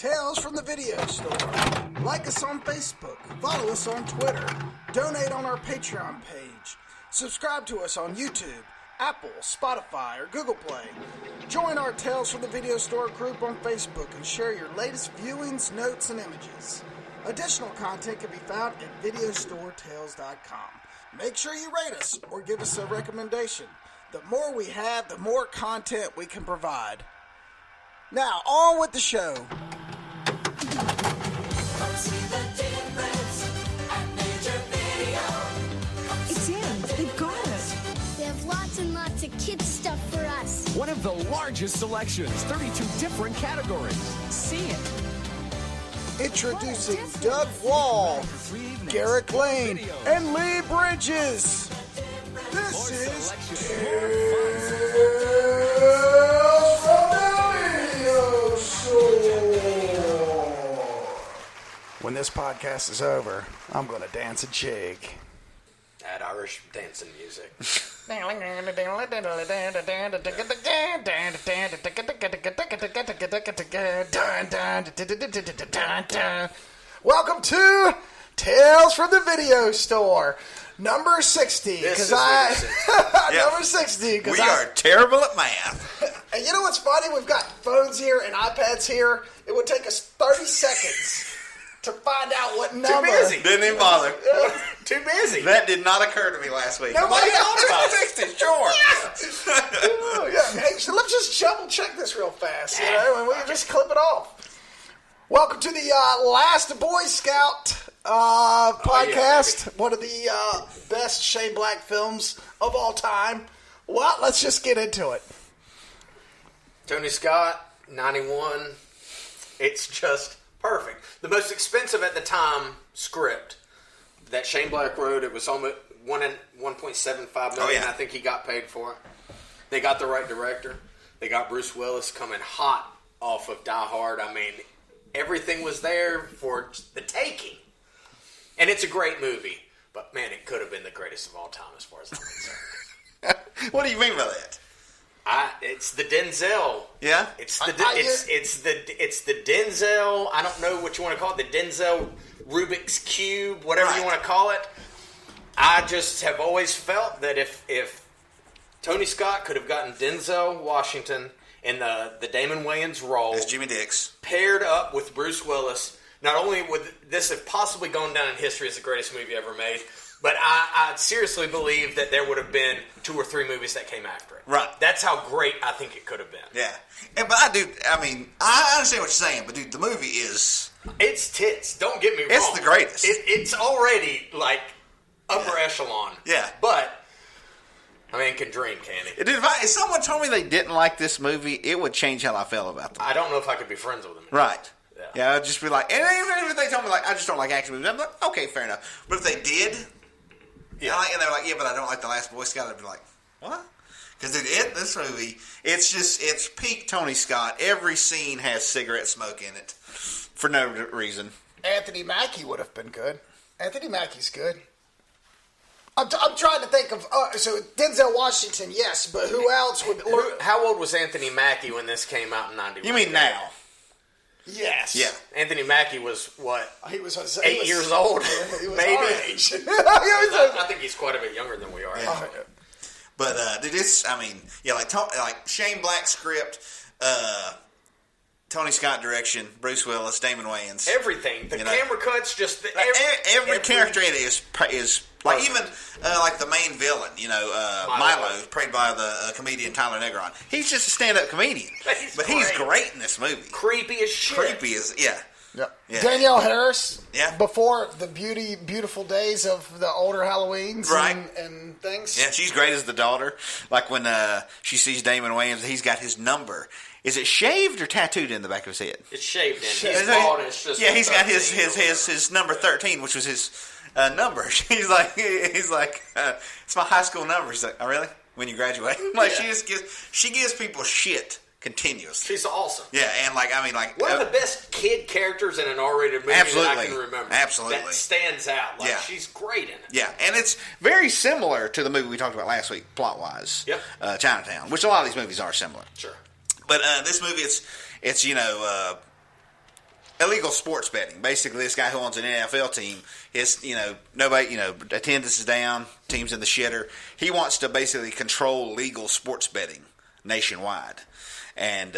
Tales from the Video Store. Like us on Facebook. Follow us on Twitter. Donate on our Patreon page. Subscribe to us on YouTube, Apple, Spotify, or Google Play. Join our Tales from the Video Store group on Facebook and share your latest viewings, notes, and images. Additional content can be found at videostoretales.com. Make sure you rate us or give us a recommendation. The more we have, the more content we can provide. Now, on with the show. It's in. They've got it. They have lots and lots of kids stuff for us. One of the largest selections, 32 different categories. See it. Introducing Doug Wall, Garrick Lane, and Lee Bridges. This is Tales from the Video Store. When this podcast is over, I'm going to dance a jig. That Irish dancing music. Welcome to Tales from the Video Store, number 60. This is Number 60. We are terrible at math. And you know what's funny? We've got phones here and iPads here. It would take us 30 seconds to find out what number. Too busy. Didn't even bother. Too busy. That did not occur to me last week. Nobody thought about it. 60, sure. Oh, yeah. Hey, so let's just double check this real fast, you know, and we can just clip it off. Welcome to the Last Boyscout podcast, one of the best Shane Black films of all time. Well, let's just get into it. Tony Scott, 91. It's just perfect. The most expensive at the time script that Shane Black wrote, it was almost $1.75 million. I think he got paid for it. They got the right director. They got Bruce Willis coming hot off of Die Hard. I mean, everything was there for the taking. And it's a great movie. But, man, it could have been the greatest of all time as far as I'm concerned. What do you mean by that? It's the Denzel. Yeah? It's the Denzel. I don't know what you want to call it. The Denzel Rubik's Cube, whatever you want to call it. I just have always felt that if Tony Scott could have gotten Denzel Washington in the Damon Wayans role As Jimmy Dix, paired up with Bruce Willis, not only would this have possibly gone down in history as the greatest movie ever made, but I seriously believe that there would have been 2 or 3 movies that came after it. Right. That's how great I think it could have been. yeah. But I understand what you're saying, but dude, the movie is... It's tits. Don't get me wrong. It's the greatest. It's already, like, upper echelon. Yeah. But, I mean, can dream, can he? Dude, if someone told me they didn't like this movie, it would change how I felt about them. I don't know if I could be friends with him. Right. Yeah. I'd just be like... And even if they told me, like, I just don't like action movies, I'm like, okay, fair enough. But if they did... Yeah. And they're like, yeah, but I don't like The Last Boyscout. I'd be like, what? Because this movie, it's peak Tony Scott. Every scene has cigarette smoke in it for no reason. Anthony Mackie would have been good. Anthony Mackie's good. I'm trying to think of... so Denzel Washington, yes, but who else would... How old was Anthony Mackie when this came out in 91? You mean now? Yes. Yeah. Anthony Mackie was, what? He was 8 years old? He was Maybe. our age. I think he's quite a bit younger than we are. Yeah. But dude, it's like Shane Black script, Tony Scott direction, Bruce Willis, Damon Wayans, Everything. The camera cuts, just every character in it is like even like the main villain, Milo, played by the comedian Tyler Negron. He's just a stand-up comedian, but he's great in this movie. Creepy as shit. Creepy as yeah. Danielle Harris, Yeah. before the beautiful days of the older Halloweens Right. and things. Yeah, she's great as the daughter. Like when she sees Damon Wayans, he's got his number. Is it shaved or tattooed in the back of his head? It's shaved in. He's bald and it's just... Yeah, he's got his number 13, which was his number. He's like, it's my high school number. He's like, oh, really? When you graduate? Like, she gives people shit continuously. She's awesome. Yeah, and one of the best kid characters in an R-rated movie that I can remember. Absolutely. That stands out. She's great in it. Yeah, and it's very similar to the movie we talked about last week, plot-wise. Yep. Chinatown, which a lot of these movies are similar. Sure. But this movie, it's illegal sports betting. Basically, this guy who owns an NFL team, nobody, attendance is down, team's in the shitter. He wants to basically control legal sports betting nationwide, and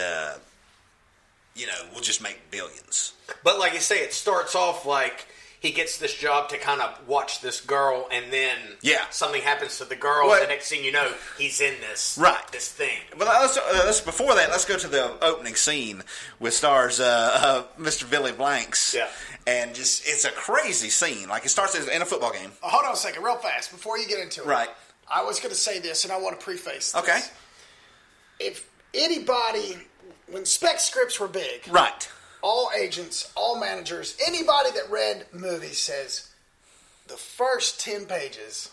we'll just make billions. But like you say, it starts off like he gets this job to kind of watch this girl, and then something happens to the girl, and the next thing you know, he's in this this thing. But let's before that, let's go to the opening scene with stars Mr. Billy Blanks. Yeah. And it's a crazy scene. Like, it starts in a football game. Hold on a second, real fast, before you get into it. Right. I was going to say this, and I want to preface this. Okay. If anybody, when spec scripts were big, right, all agents, all managers, anybody that read movies says the first 10 pages,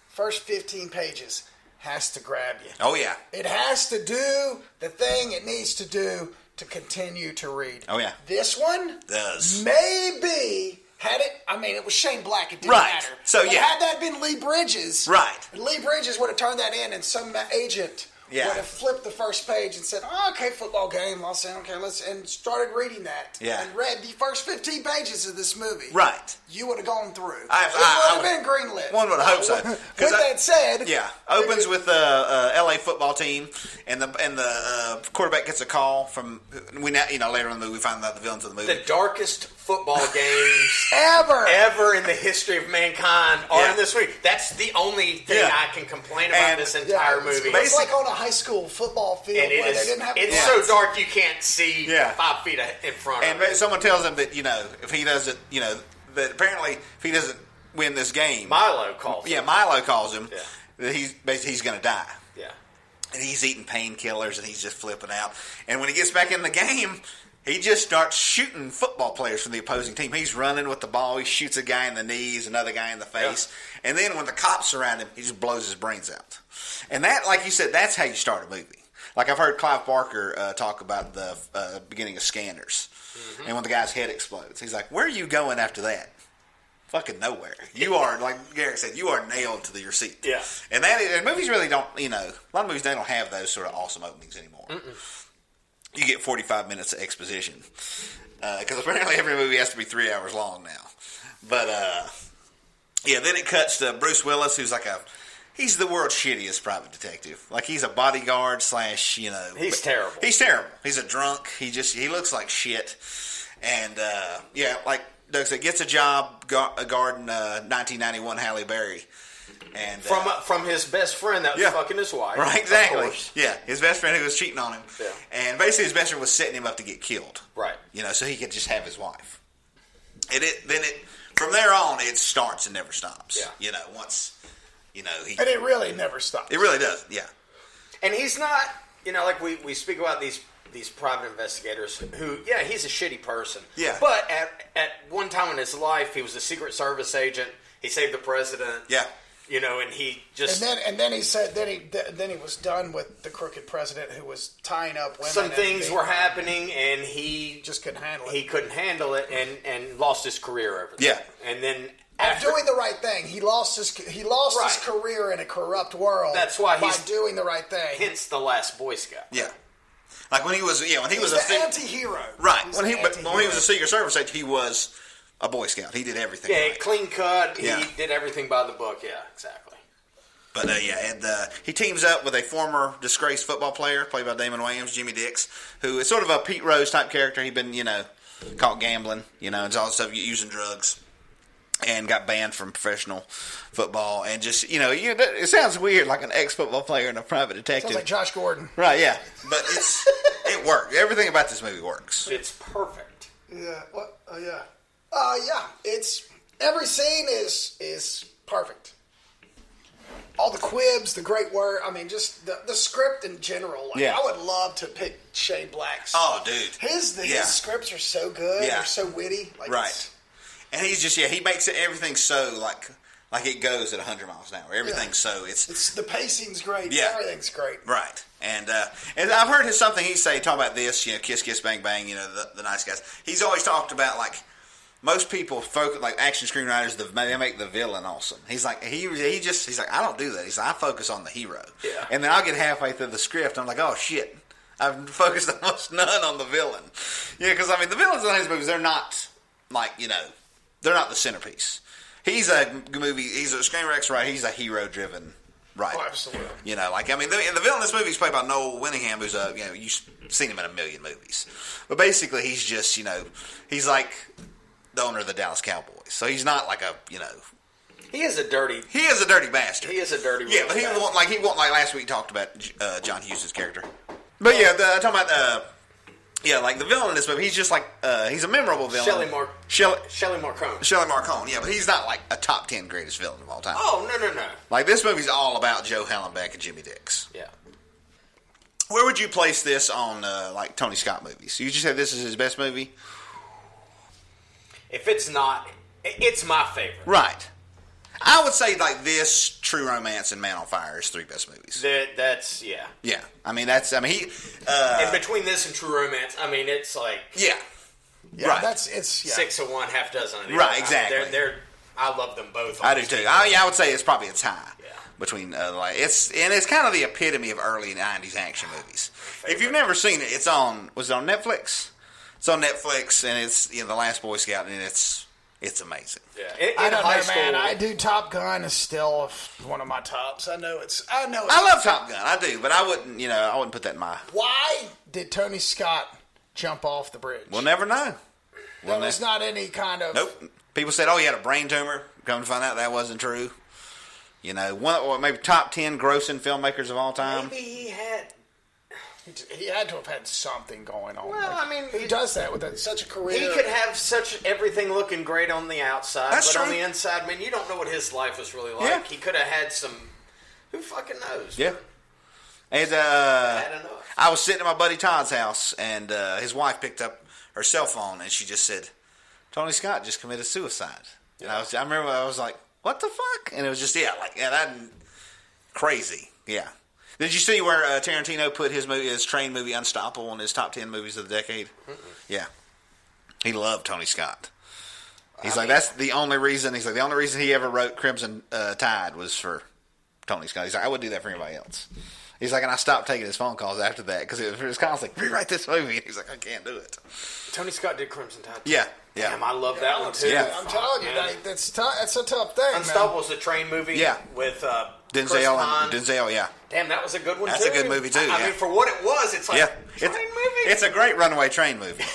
first 15 pages has to grab you. Oh, yeah. It has to do the thing it needs to do to continue to read. Oh, yeah. This one does. Maybe had it, it was Shane Black, it didn't matter. So, but had that been Lee Bridges, Lee Bridges would have turned that in, and some agent would have flipped the first page and said, okay, football game, Los Angeles, and started reading that. Yeah. And read the first 15 pages of this movie. Right. You would have gone through. It would have been greenlit. One would hope so. With that said. Yeah. Opens with the LA football team, and the quarterback gets a call from, later in the movie we find out the villains of the movie. The darkest football games ever in the history of mankind are in this movie. That's the only thing I can complain about this entire movie. It's like on a high school football field where they didn't have it's so dark you can't see 5 feet in front of it. And someone tells him that, if he doesn't, that apparently if he doesn't win this game, Milo calls him. Yeah, Milo calls him. That he's going to die. Yeah. And he's eating painkillers and he's just flipping out. And when he gets back in the game, he just starts shooting football players from the opposing team. He's running with the ball. He shoots a guy in the knees, another guy in the face. Yeah. And then when the cops surround him, he just blows his brains out. And that, like you said, that's how you start a movie. Like I've heard Clive Barker talk about the beginning of Scanners. Mm-hmm. And when the guy's head explodes, he's like, where are you going after that? Fucking nowhere. You are, like Garrick said, you are nailed to your seat. Yeah. And movies really don't, a lot of movies, they don't have those sort of awesome openings anymore. Mm-mm. You get 45 minutes of exposition. Because apparently every movie has to be 3 hours long now. But, then it cuts to Bruce Willis, who's he's the world's shittiest private detective. Like, he's a bodyguard / He's terrible. He's terrible. He's a drunk. He looks like shit. And, like Doug said, gets a job guarding 1991 Halle Berry. And from his best friend that was fucking his wife. Right, exactly. Yeah, his best friend who was cheating on him. Yeah. And basically his best friend was setting him up to get killed. Right. So he could just have his wife. And from there on, it starts and never stops. Yeah. Once, and it really never stops. It really does, yeah. And he's not, like we speak about these private investigators who, he's a shitty person. Yeah. But at one time in his life, he was a Secret Service agent. He saved the president. Yeah. And he just and then he said then he was done with the crooked president who was tying up women. Some things were happening, and he just couldn't handle it. He couldn't handle it, and lost his career over that. Yeah, and then after doing the right thing, he lost his career in a corrupt world. That's why he's doing the right thing. Hence the Last Boy Scout. Yeah. Like when he was, the anti-hero. Right. When he was a Secret Service agent, he was a Boy Scout. He did everything. Yeah, right. Clean cut. He did everything by the book. Yeah, exactly. But he teams up with a former disgraced football player played by Damon Wayans, Jimmy Dix, who is sort of a Pete Rose type character. He'd been caught gambling, and all this stuff, using drugs, and got banned from professional football. And just it sounds weird, like an ex-football player and a private detective. Sounds like Josh Gordon. Right? Yeah, but it worked. Everything about this movie works. It's perfect. Yeah. What? It's every scene is perfect. All the quibs, the great word. Just the script in general. I would love to pick Shane Black's. Oh, dude, his scripts are so good. Yeah. They're so witty. Right. And he's just he makes everything so like it goes at 100 miles an hour. Everything's so it's the pacing's great. Yeah. Everything's great. Right. And I've heard something he say talking about this. Kiss kiss bang bang. The nice guys. He's always talked about most people focus action screenwriters. They make the villain awesome. He's like he's like I don't do that. He's like I focus on the hero. Yeah. And then I'll get halfway through the script. I'm like, oh shit, I've focused almost none on the villain. Yeah, because, I mean, the villains in these movies, they're not, like, you know, they're not the centerpiece. He's a screenwriter, right? He's a hero-driven writer. Oh, absolutely. You know, like, I mean, the villain in this movie is played by Noah Baumbach, who's you know, you've seen him in a million movies. But basically, he's just, you know, he's like the owner of the Dallas Cowboys. So he's not like a, you know. He is a dirty bastard. He is a dirty Yeah, but he won't like last week talked about John Hughes' character. But yeah, I'm talking about like the villain in this movie. He's just like he's a memorable villain. Shelley Marcone. Yeah, but he's not like a top 10 greatest villain of all time. Oh no. Like this movie's all about Joe Hallenbeck and Jimmy Dix. Yeah. Where would you place this on like Tony Scott movies? You just said this is his best movie. If it's not, it's my favorite. Right. I would say like this, True Romance, and Man on Fire is 3 best movies. That's yeah. Yeah, I mean he. And between this and True Romance, I mean it's like yeah, right. 6 of one, half dozen of the right. other. Exactly. I mean, I love them both. I do too. I would say it's probably a tie. Yeah. Between it's kind of the epitome of early 90s action movies. If you've never seen it, it's on. Was it on Netflix? It's on Netflix, and it's The Last Boy Scout, and it's amazing. Yeah. I don't know, man. I do. Top Gun is still one of my tops. I know. I love Top Gun. I do, but I wouldn't put that in my. Why did Tony Scott jump off the bridge? We'll never know. There was not any kind of. Nope. People said, "Oh, he had a brain tumor." Come to find out, that wasn't true. You know, one or maybe top 10 grossing filmmakers of all time. Maybe he had. He had to have had something going on. Well, I mean, who does that with such a career? He could have such everything looking great on the outside, That's but true. on the inside, man, you don't know what his life was really like. Yeah. He could have had some. Who fucking knows? Yeah. And Had enough. I was sitting at my buddy Todd's house, and his wife picked up her cell phone, and she just said, "Tony Scott just committed suicide." Yeah. And I remember I was like, "What the fuck?" And it was just that crazy. Yeah. Did you see where Tarantino put his train movie Unstoppable in his top 10 movies of the decade? Mm-mm. Yeah. He loved Tony Scott. He's that's the only reason. He's like, the only reason he ever wrote Crimson Tide was for Tony Scott. He's like, I would do that for anybody else. He's like, and I stopped taking his phone calls after that because it was constantly rewrite this movie. And he's like, I can't do it. Tony Scott did Crimson Tide. Yeah. Damn, I love that one too. Yeah. I'm telling you, that's a tough thing. Unstoppable was a train movie. Yeah. With Denzel, yeah. Damn, that was a good one too. That's a good movie too. I mean, for what it was, it's like train movie. It's a great runaway train movie.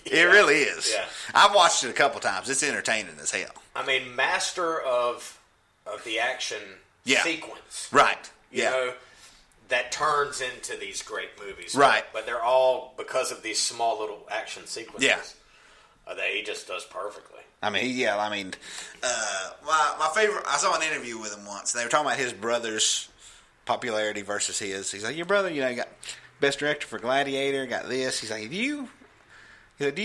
It really is. Yeah. I've watched it a couple times. It's entertaining as hell. I mean, master of the action sequence. Right. You know, that turns into these great movies. Right. But they're all because of these small little action sequences. Yeah. That he just does perfectly. I mean, my favorite, I saw an interview with him once. They were talking about his brother's popularity versus his. He's like, your brother, you got best director for Gladiator, got this. He's like, do you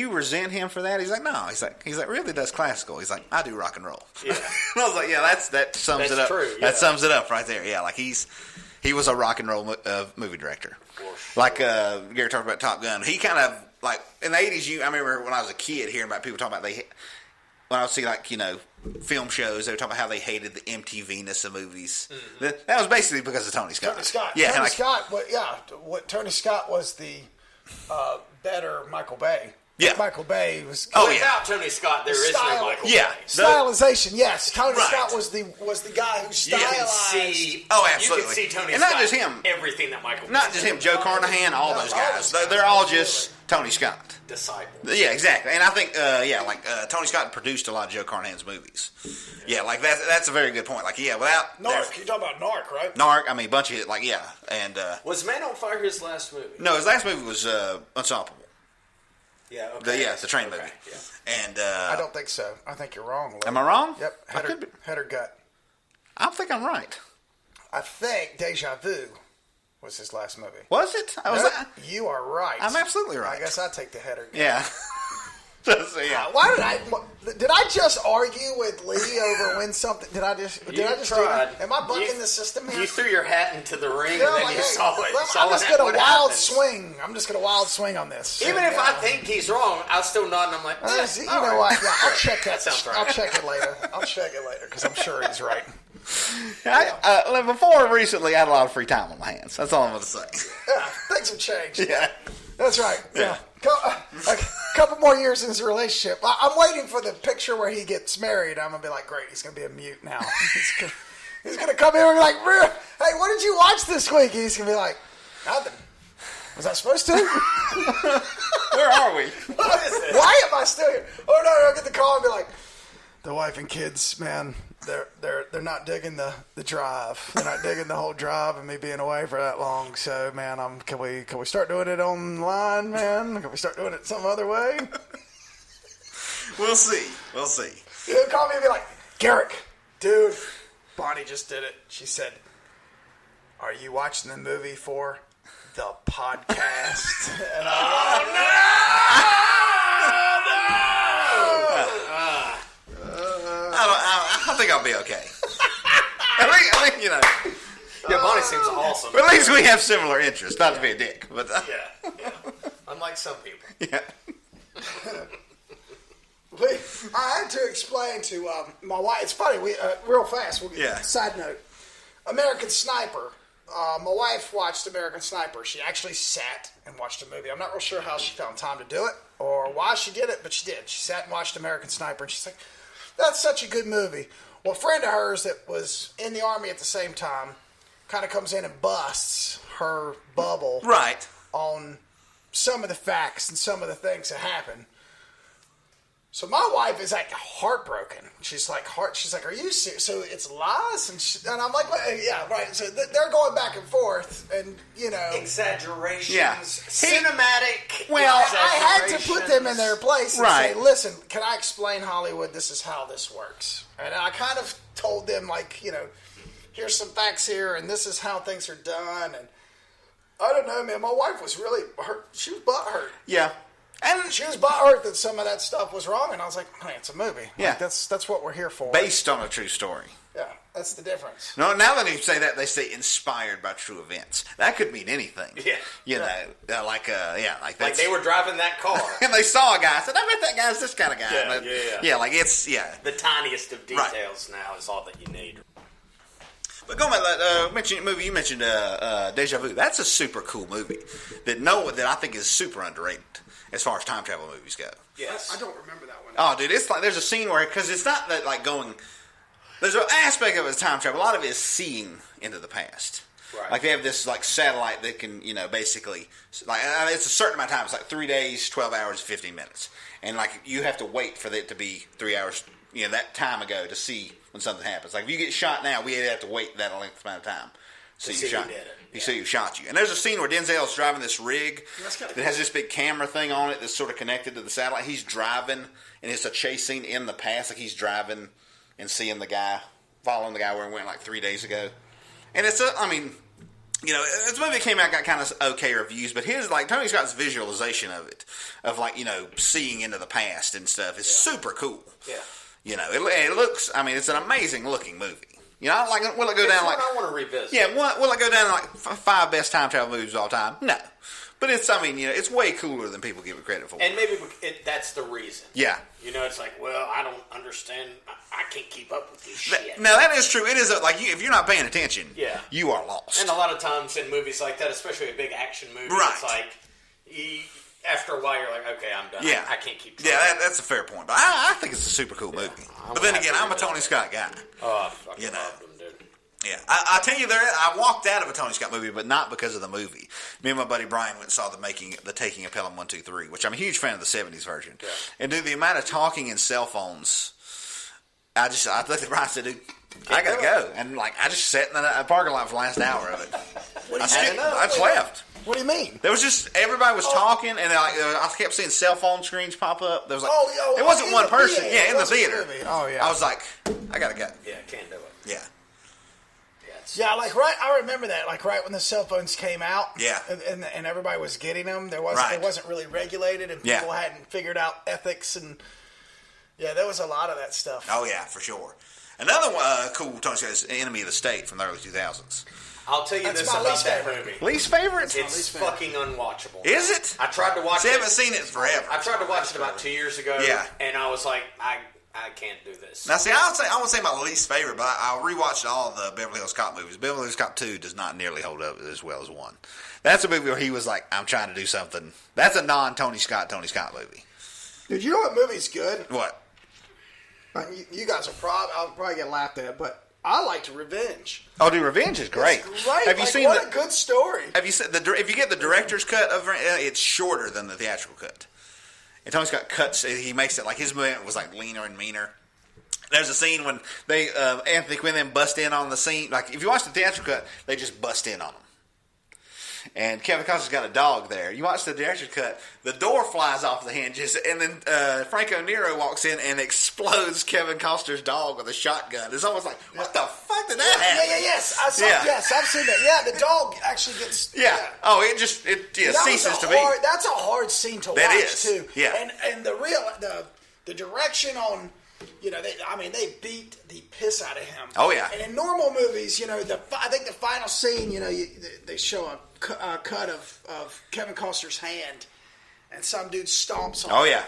resent him for that? He's like, no. He's like, really does classical. He's like, I do rock and roll. Yeah. And I was like, yeah, that sums it up. True, yeah. That sums it up right there. Yeah, like he was a rock and roll movie director. For sure. Like Gary talked about Top Gun. He kind of, like, in the 80s, I remember when I was a kid hearing about people talking about when I would see, like, film shows, they were talking about how they hated the MTV-ness of movies. Mm-hmm. That was basically because of Tony Scott. Yeah, Tony Scott was the better Michael Bay. Yeah. Michael Bay was. Without Tony Scott, there is no Michael Bay. Stylization, yes. Tony Scott was the guy who stylized. Absolutely. You can see Tony and Scott. Not just him. Everything that Michael Bay. Not just him. Joe Carnahan, all those guys. They're all just Tony Scott. Disciples. Yeah, exactly. And I think, Tony Scott produced a lot of Joe Carnahan's movies. Yeah, like that's a very good point. Like, without Narc, you're talking about Narc, right? Narc, I mean, a bunch of and was Man on Fire his last movie? No, his last movie was Unstoppable. Yeah, okay. The train movie. Yeah. And I don't think so. I think you're wrong. Lee. Am I wrong? Yep. Head or gut. I think I'm right. I think Deja Vu was his last movie. Was it? You are right. I'm absolutely right. I guess I take the head or gut. Yeah. Why did I just argue with Lee over when something? Did I just tried. do that? Am I bucking the system here? You threw your hat into the ring and then you saw it. I'm just going to wild swing. I'm just going to wild swing on this. Even if I think he's wrong, I'll still nod and I'm like, you know what? Yeah, I'll check that. That sounds right. I'll check it later. Because I'm sure he's right. Before recently, I had a lot of free time on my hands. That's all I'm going to say. Yeah, things have changed. Yeah. That's right. Yeah. A couple more years in his relationship. I'm waiting for the picture where he gets married. I'm going to be like, great, he's going to be a mute now. He's going to come here and be like, hey, what did you watch this week? He's going to be like, nothing. Was I supposed to? Where are we? What is it? Why am I still here? Oh, no, I'll get the call and be like, the wife and kids, man, they're not digging the drive. They're not digging the whole drive and me being away for that long. So, man, can we start doing it online, man? Can we start doing it some other way? We'll see. He'll call me and be like, Garrick, dude, Bonnie just did it. She said, are you watching the movie for the podcast? And I'm like, I think I'll be okay. I think, Yeah, Bonnie seems awesome. But at least we have similar interests. Not to be a dick, but Yeah. Unlike some people. yeah. I had to explain to my wife. It's funny. We real fast. We'll get side note. American Sniper. My wife watched American Sniper. She actually sat and watched a movie. I'm not real sure how she found time to do it or why she did it, but she did. She sat and watched American Sniper, and she's like, "That's such a good movie." Well, a friend of hers that was in the Army at the same time kind of comes in and busts her bubble on some of the facts and some of the things that happen. So my wife is like heartbroken. She's like, "Are you serious?" So it's lies, and I'm like, well, "Yeah, right." So they're going back and forth, and exaggerations, cinematic. Well, I had to put them in their place and say, "Listen, can I explain Hollywood? This is how this works." And I kind of told them, like, here's some facts here, and this is how things are done. And I don't know, man. My wife was really hurt. She was butthurt. Yeah. And she was butthurt that some of that stuff was wrong, and I was like, "Honey, it's a movie. Yeah, like, that's what we're here for." Based on a true story. Yeah, that's the difference. No, now that you say that, they say inspired by true events. That could mean anything. Yeah, like they were driving that car and they saw a guy. I said, "I bet that guy's this kind of guy." Yeah. Like it's the tiniest of details now is all that you need. But going back to that movie you mentioned, Deja Vu. That's a super cool movie that I think is super underrated as far as time travel movies go. Yes, I don't remember that one. Oh, dude, it's like there's a scene where, because it's not that like going. There's an aspect of it as time travel. A lot of it is seeing into the past. Right. Like they have this like satellite that can, basically like it's a certain amount of time. It's like 3 days, 12 hours, 15 minutes, and like you have to wait for it to be 3 hours. That time ago to see when something happens. Like if you get shot now, we have to wait that length amount of time. So you shot you. So you shot you. And there's a scene where Denzel's driving this rig that has this big camera thing on it that's sort of connected to the satellite. He's driving, and it's a chase scene in the past. Like he's driving and seeing the guy, following the guy where he went like 3 days ago. And it's this movie came out, got kind of okay reviews, but Tony Scott's visualization of it, of seeing into the past and stuff is super cool. Yeah. It looks. I mean, it's an amazing looking movie. Will it go down like? I want to revisit. Yeah, will it go down like 5 best time travel movies of all time? No, but it's. I mean, it's way cooler than people give it credit for. And maybe that's the reason. Yeah. It's like, well, I don't understand. I can't keep up with this shit. Now that is true. It is if you're not paying attention, you are lost. And a lot of times in movies like that, especially a big action movie, it's like. After a while, you're like, okay, I'm done. Yeah. I can't keep trying. Yeah, that's a fair point. But I think it's a super cool movie. But then again, I'm a Tony Scott guy. Oh, I fucking love him, dude. Yeah. I tell you, I walked out of a Tony Scott movie, but not because of the movie. Me and my buddy Brian went and saw the Taking of Pelham 1, 2, 3, which I'm a huge fan of the 70s version. Yeah. And dude, the amount of talking in cell phones, I looked at Brian and said, dude, I gotta go. And I just sat in the parking lot for the last hour of it. I just left. What do you mean? There was just everybody was talking, and I kept seeing cell phone screens pop up. There was it wasn't one person. Yeah, in the theater. Oh yeah. I was like, I gotta go. Yeah, can't do it. Yeah. Yeah, I remember that. Right when the cell phones came out. Yeah. And everybody was getting them. It wasn't really regulated, and people hadn't figured out ethics, and there was a lot of that stuff. Oh yeah, for sure. Another cool Tony Scott is Enemy of the State from the early 2000s. I'll tell you this about that movie. Least favorite? It's fucking unwatchable. Is it? I tried to watch it. I haven't seen it forever. I tried to watch it about 2 years ago. Yeah. And I was like, I can't do this. Now, see, I would say my least favorite, but I rewatched all the Beverly Hills Cop movies. Beverly Hills Cop 2 does not nearly hold up as well as 1. That's a movie where he was like, I'm trying to do something. That's a non-Tony Scott movie. Dude, you know what movie's good? What? You guys I'll probably get laughed at, but I liked Revenge. Oh, dude, Revenge is great. It's great. Have you seen what a good story. Have you seen if you get the director's cut of it's shorter than the theatrical cut. And Tony Scott cuts. He makes it like his movement was like leaner and meaner. There's a scene when they Anthony Quinn then bust in on the scene. Like if you watch the theatrical cut, they just bust in on him. And Kevin Costner's got a dog there. You watch the director's cut, the door flies off the hinges, and then Franco Nero walks in and explodes Kevin Costner's dog with a shotgun. It's almost like, what the fuck did that happen? Yes, I've seen that. Yeah, the dog actually gets. Yeah. Oh, it ceases to be. That's a hard scene to That watch is. too. Yeah. And the direction on. They beat the piss out of him. Oh, yeah. And in normal movies, I think the final scene, they show a cut of Kevin Costner's hand, and some dude stomps on it. Oh, yeah.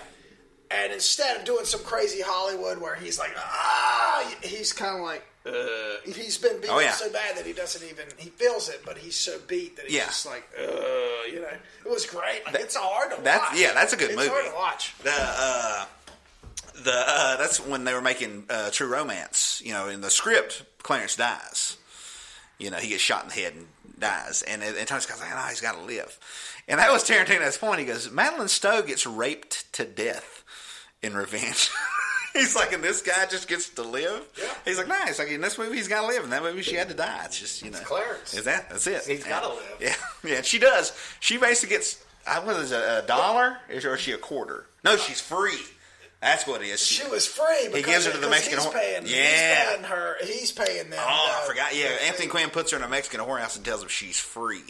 And instead of doing some crazy Hollywood where he's like, he's kind of like, he's been beaten so bad that he doesn't even, he feels it, but he's so beat that he's just like, it was great. Like, it's hard to watch. Yeah, that's a good movie. It's hard to watch. That's when they were making True Romance. In the script, Clarence dies. He gets shot in the head and dies. And Tony Scott's like, he's got to live. And that was Tarantino's point. He goes, Madeline Stowe gets raped to death in Revenge. He's like, and this guy just gets to live? Yeah. He's like, nice. Like, in this movie, he's got to live. In that movie, she had to die. It's just, It's Clarence. That's it. He's got to live. Yeah. Yeah, and she does. She basically gets, what is it, $1? Or is she a quarter? No, she's free. That's what it is. She was free. He gives her to the Mexican whorehouse. Yeah. He's paying them. Oh, I forgot. Yeah, Anthony Quinn puts her in a Mexican whorehouse and tells her she's free.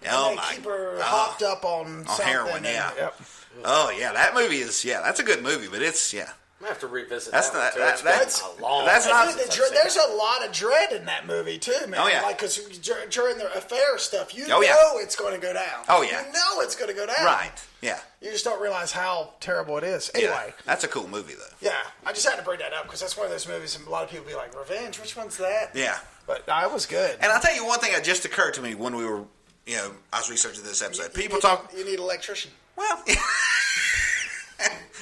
Yep. Oh, my. Keep her hopped up on heroin, yeah. Yep. Oh, yeah. That movie is, that's a good movie, but it's, I'm going to have to revisit that's that. That's a long that's not. There's a lot of dread in that movie too, man. Oh yeah, because during the affair stuff, know it's going to go down. Oh yeah, you know it's going to go down. Right. Yeah. You just don't realize how terrible it is. Anyway, that's a cool movie though. Yeah, I just had to bring that up because that's one of those movies, and a lot of people be like, "Revenge, which one's that?" Yeah, but it was good. And I'll tell you one thing that just occurred to me when we were, I was researching this episode. People talk. You need an electrician. Well.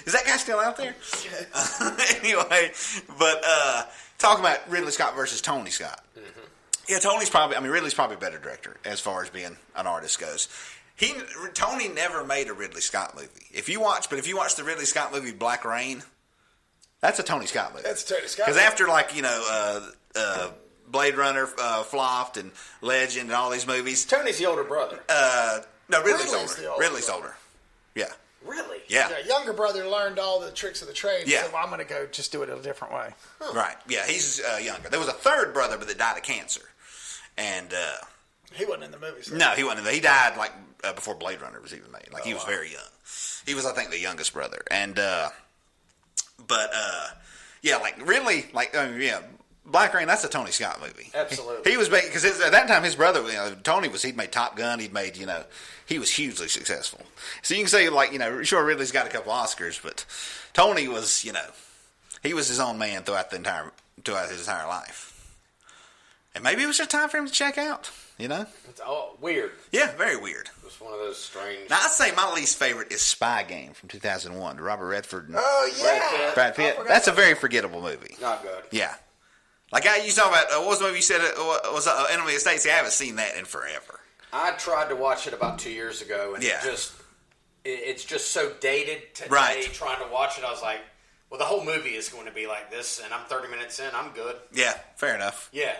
Is that guy still out there? Anyway, but talking about Ridley Scott versus Tony Scott. Mm-hmm. Yeah, Ridley's probably a better director as far as being an artist goes. Tony never made a Ridley Scott movie. If you watch the Ridley Scott movie Black Rain, that's a Tony Scott movie. That's a Tony Scott. Because after Blade Runner flopped and Legend and all these movies, Tony's the older brother. No, Ridley's older. Ridley's older. Yeah. Really? Yeah. The younger brother learned all the tricks of the trade. Yeah. So I'm going to go just do it a different way. Huh. Right. Yeah, he's younger. There was a third brother, but that died of cancer. And he wasn't in the movies. No, he wasn't in He died before Blade Runner was even made. He was very young. He was, I think, the youngest brother. And Ridley, Black Rain, that's a Tony Scott movie. Absolutely. He was because at that time his brother, Tony he'd made Top Gun, he was hugely successful. So you can say sure Ridley's got a couple Oscars, but Tony was, he was his own man throughout his entire life. And maybe it was just time for him to check out, It's all weird. Yeah, very weird. It was one of those strange. Now I'd say my least favorite is Spy Game from 2001, Robert Redford and Brad Pitt. That's a very forgettable movie. Not good. Yeah. You talking about, what was the movie you said was Enemy of the States? I haven't seen that in forever. I tried to watch it about 2 years ago, and it's just so dated today. Right. Trying to watch it, I was like, well, the whole movie is going to be like this, and I'm 30 minutes in, I'm good. Yeah, fair enough. Yeah.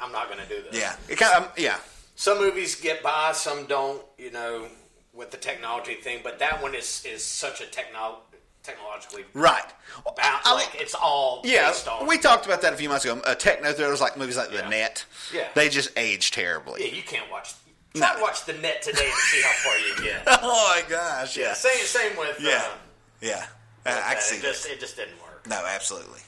I'm not going to do this. Yeah. It kind of, Some movies get by, some don't, with the technology thing, but that one is such a technologically right. It's all based on. We talked about that a few months ago. Techno thrillers like movies like The Net. Yeah. They just age terribly. Yeah, you can't watch. Try to watch The Net today and see how far you get. Oh my gosh! Yeah. Same with. Yeah. I can see it just didn't work. No, absolutely.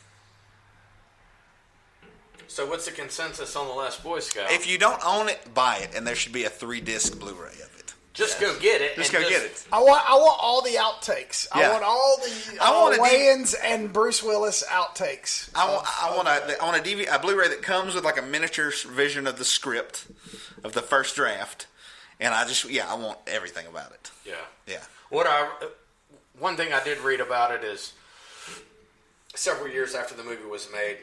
So what's the consensus on The Last Boy Scout? If you don't own it, buy it, and there should be a 3-disc Blu-ray of it. Just go get it. Just go get it. I want all the outtakes. Yeah. I want all the want Wayans and Bruce Willis outtakes. I want a Blu-ray that comes with like a miniature version of the script of the first draft, and I want everything about it. Yeah. One thing I did read about it is several years after the movie was made,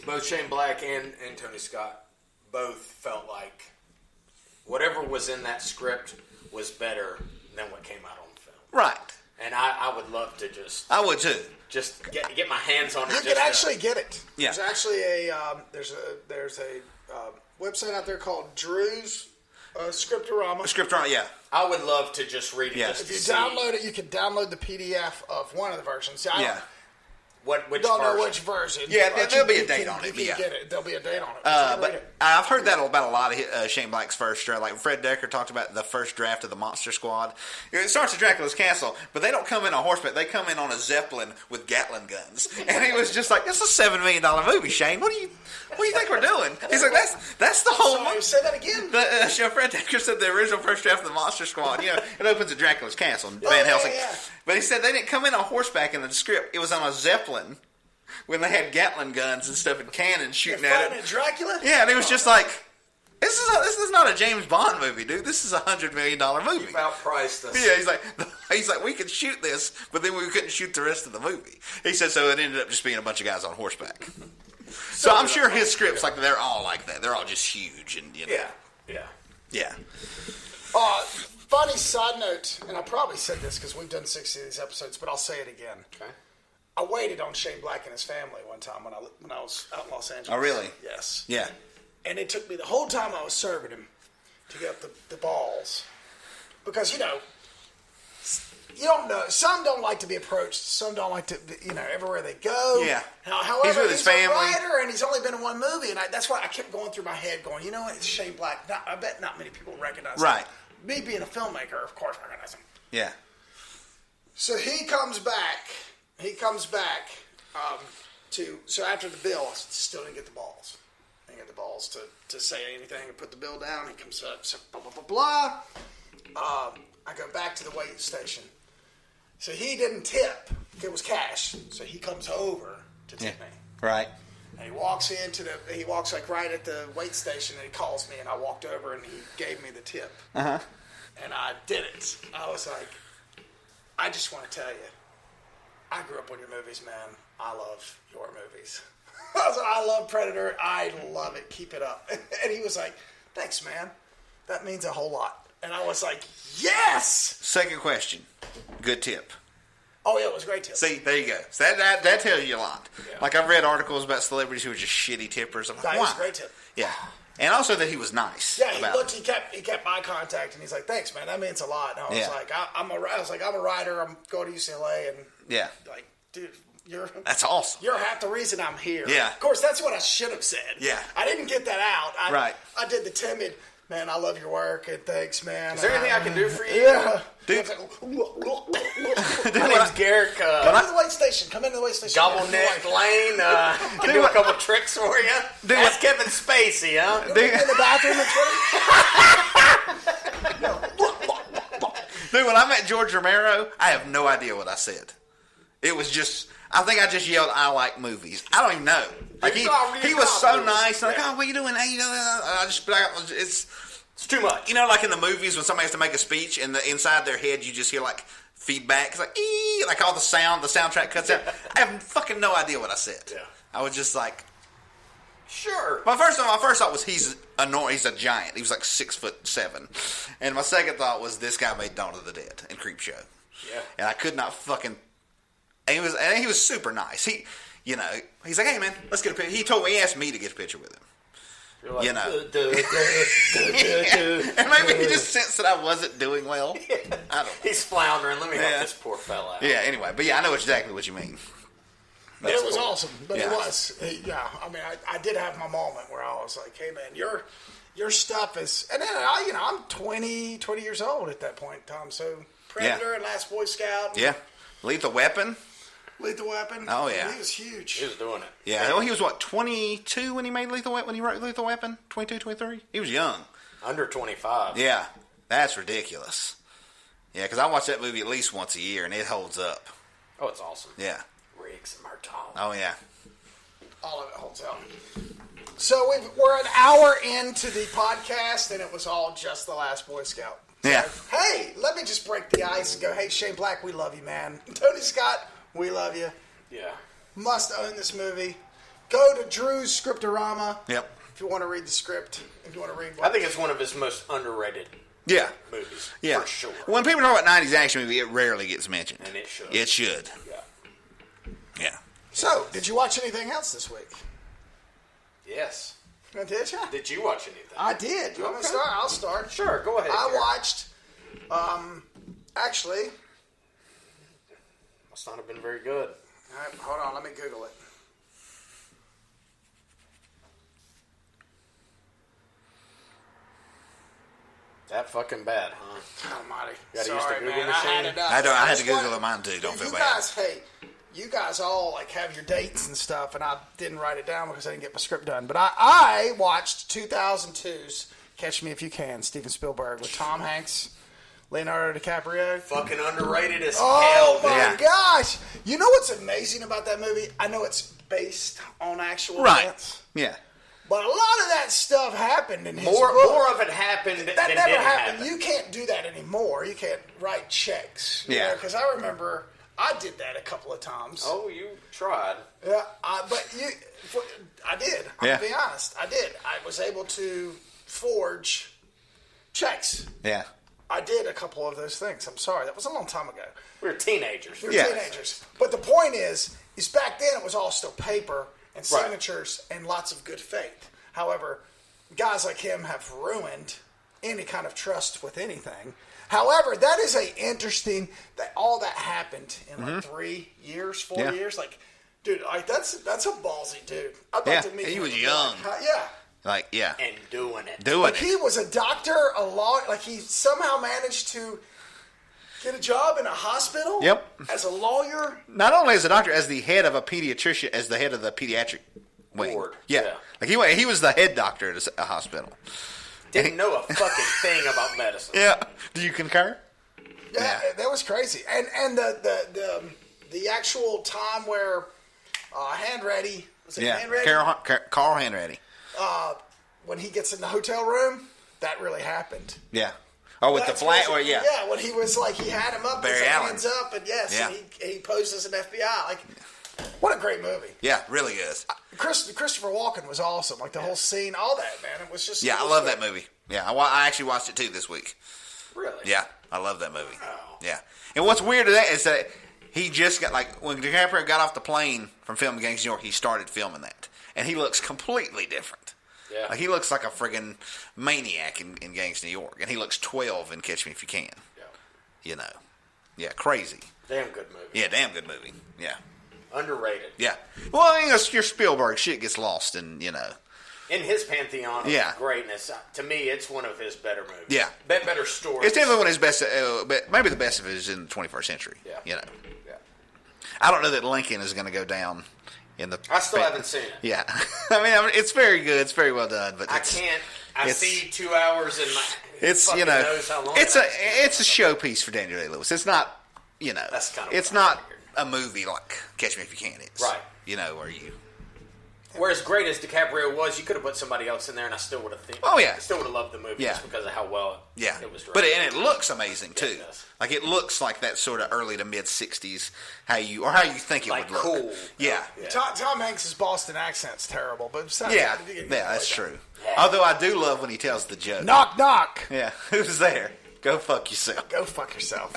both Shane Black and Tony Scott both felt like whatever was in that script was better than what came out on film. Right. And I would love to just... I would too. Just get my hands on it. You can actually get it. Yeah. There's actually a website out there called Drew's Scriptorama. Scriptorama, yeah. I would love to just read it. Yeah. Just If you to download it, you can download the PDF of one of the versions. See, I Which don't know version? which version. Yeah, but there'll be a you date can- on it, You can yeah. get it. There'll be a date on it. So you can read But it. I've heard that about a lot of Shane Black's first draft. Like Fred Decker talked about the first draft of the Monster Squad. It starts at Dracula's Castle, but they don't come in on horseback. They come in on a Zeppelin with Gatling guns. And he was just like, "It's a $7 million movie, Shane. What do you think we're doing?" He's like, "That's the whole." Sorry, say that again. Fred Decker said the original first draft of the Monster Squad. You know, it opens at Dracula's Castle, Van yeah, Helsing. yeah. But he said they didn't come in on horseback in the script. It was on a Zeppelin. When they had Gatling guns and stuff and cannons shooting You're at fighting it. Dracula? Yeah, and it was just like, this is not a James Bond movie, dude. This is $100 million movie. You've outpriced us. Yeah, he's like, we could shoot this, but then we couldn't shoot the rest of the movie. He said, so it ended up just being a bunch of guys on horseback. So I'm sure his scripts, like, they're all like that. They're all just huge and, you know. Yeah. Funny side note, and I probably said this because we've done 60 of these episodes, but I'll say it again. Okay. I waited on Shane Black and his family one time when I was out in Los Angeles. Oh, really? Yes. Yeah. And it took me the whole time I was serving him to get the balls. Because, you don't know. Some don't like to be approached. Some don't like to, everywhere they go. Yeah. However, He's with his family. a writer, and he's only been in one movie. And that's why I kept going through my head going, you know what, it's Shane Black. I bet not many people recognize him. Right. Me being a filmmaker, of course, I recognize him. Yeah. So he comes back. So after the bill, I still didn't get the balls. I didn't get the balls to say anything and put the bill down. He comes up, so blah, blah, blah, blah. I go back to the waiting station. So he didn't tip. It was cash. So he comes over to tip me. Right. And he walks like right at the wait station and he calls me and I walked over and he gave me the tip. Uh-huh. And I did it. I was like, I just want to tell you, I grew up on your movies, man. I love your movies. I love Predator. I love it. Keep it up. And he was like, thanks, man. That means a whole lot. And I was like, yes! Second question. Good tip. Oh, yeah, it was a great tip. See, there you go. So that tells you a lot. Yeah. Like, I've read articles about celebrities who are just shitty tippers. I'm like, That was why? a great tip. Yeah. And also that he was nice. Yeah, about it. he kept eye contact, and he's like, thanks, man. That means a lot. And I was Yeah. like, I'm a writer. I'm going to UCLA, and Yeah. like, dude, That's awesome. you're half the reason I'm here. Yeah. Of course, that's what I should have said. Yeah. I didn't get that out. Right. I did the timid, man, I love your work, and thanks, man. Is there anything I can do for you? Yeah. Dude. My name's Garrick. Come into the wait station. Come into the wait station. Gobbleneck Lane. Can do a couple tricks for you. That's Kevin Spacey, huh? In the bathroom Dude, when I met George Romero, I have no idea what I said. It was just, I think I just yelled, I like movies. I don't even know. Like he was so nice. Like, oh, what are you doing? Hey, I just, It's too much. like in the movies when somebody has to make a speech and inside their head you just hear like feedback. It's like, ee, like all the soundtrack cuts out. I have fucking no idea what I said. Yeah. I was just like, Sure. my first thought was he's a giant. He was like 6'7", and my second thought was this guy made Dawn of the Dead and Creepshow. Yeah. And I could not fucking. And he was super nice. He's like, hey man, let's get a picture. He asked me to get a picture with him. You're like, And maybe he just sensed that I wasn't doing well. I don't know. He's floundering. Let me help this poor fella out. Yeah. Anyway, but yeah, I know exactly what you mean. It was awesome, but Yeah. it was. Yeah, I mean, I did have my moment where I was like, "Hey, man, your stuff is." And then I'm 20 years old at that point in time. So Predator and Last Boyscout. Yeah. Lethal Weapon. Lethal Weapon. Oh, yeah. He was huge. He was doing it. Yeah. Well, he was what, 22 when he made Lethal Weapon? When he wrote Lethal Weapon? 22, 23? He was young. Under 25. Yeah. That's ridiculous. Yeah, because I watch that movie at least once a year, and it holds up. Oh, it's awesome. Yeah. Riggs and Murtaugh. Oh, yeah. All of it holds up. So we're an hour into the podcast, and it was all just The Last Boy Scout. So, Yeah. hey, let me just break the ice and go, hey, Shane Black, we love you, man. Tony Scott, we love you. Yeah. Must own this movie. Go to Drew's Scriptorama. Yep. If you want to read the script. If you want to read I think it's one of his most underrated movies. Yeah. For sure. When people talk about 90s action movie, it rarely gets mentioned. And it should. It should. Yeah. Yeah. So, did you watch anything else this week? Yes. Did you? Did you watch anything? I did. You want me to start? I'll start. Sure, go ahead. I Garrett. watched, actually, Must not have been very good. all right, hold on, let me Google it. That fucking bad, huh? Almighty. Gotta use the Sorry, Google man. machine. I had it up. I had Just to Google want- it mine too. Don't feel you bad. guys, hey, you guys all like have your dates and stuff, and I didn't write it down because I didn't get my script done. But I watched 2002's Catch Me If You Can, Steven Spielberg, with Tom Hanks, Leonardo DiCaprio. Fucking underrated as Oh hell. my Yeah. gosh! You know what's amazing about that movie? I know it's based on actual Right. events, Yeah. but a lot of that stuff happened in his More book. of it happened That than never didn't happened. happen. You can't do that anymore. You can't write checks. Yeah. Because I remember I did that a couple of times. Oh, you tried. Yeah, I did. I'm Yeah. gonna be honest. I did. I was able to forge checks. Yeah. I did a couple of those things. I'm sorry. That was a long time ago. We were teenagers. We were Yeah. teenagers. But the point is back then it was all still paper and Right. signatures and lots of good faith. However, guys like him have ruined any kind of trust with anything. However, that is interesting that all that happened in like 3 years, 4 Yeah. years. Like, dude, like that's a ballsy dude. I'd like Yeah, to meet he him. was Like, young. yeah. Like, yeah. And doing it. Doing Like it. he was a doctor, a law. Like he somehow managed to get a job in a hospital. Yep. As a lawyer. Not only as a doctor, as the head of a pediatrician, as the head of the pediatric wing. Ward. Yeah. Yeah. Like he was the head doctor at a hospital. Didn't know a fucking thing about medicine. Yeah. Do you concur? Yeah, Yeah. that was crazy. And the actual time where Hand Ready was it Yeah. Hand Ready? Carl Hanratty. When he gets in the hotel room, that really happened. Yeah. Oh, with That's the flat, crazy. or yeah. Yeah, when he was like he had him up, Barry his Allen. hands up, and yes, Yeah. and he posed as an FBI. Like, what a great movie. Yeah, really good. Christopher Walken was awesome. Like the whole scene, all that, man. It was just Yeah, it I was love great. that movie. Yeah, I actually watched it too this week. Really? Yeah, I love that movie. Wow. Yeah. And what's weird to that is that he just got, like, when DiCaprio got off the plane from filming Gangs of New York, he started filming that. And he looks completely different. Yeah. Like, he looks like a friggin' maniac in Gangs of New York. And he looks 12 in Catch Me If You Can. Yeah. You know. Yeah, crazy. Damn good movie. Yeah, damn good movie. Yeah. Underrated. Yeah. Well, you know, your Spielberg shit gets lost in, you know. In his pantheon of Yeah. greatness, to me, it's one of his better movies. Yeah. Better stories. It's definitely one of his best, but maybe the best of his in the 21st century. Yeah. You know. Yeah. I don't know that Lincoln is going to go down in the. I still haven't seen it. Yeah, I mean, it's very good. It's very well done, but I it's, can't. I it's- see 2 hours and It's fucking you know, knows how long it's it a is. it's a showpiece for Daniel Day-Lewis. It's not, you know, That's kind of it's what I not figured. a movie like Catch Me If You Can is. Right. You know, where you. Whereas great as DiCaprio was, you could have put somebody else in there, and I still would have. Oh, yeah. I still would have loved the movie Yeah. just because of how well Yeah, it was but directed. and it looks amazing too. it does. Like it looks like that sort of early to mid '60s how you think it Like would look. cool. Yeah. Yeah. Tom Hanks' Boston accent's terrible, but besides Yeah, that, you get that's that. true. Yeah. Although I do love when he tells the joke. Knock, knock. Yeah, who's there? Go fuck yourself. Go fuck yourself.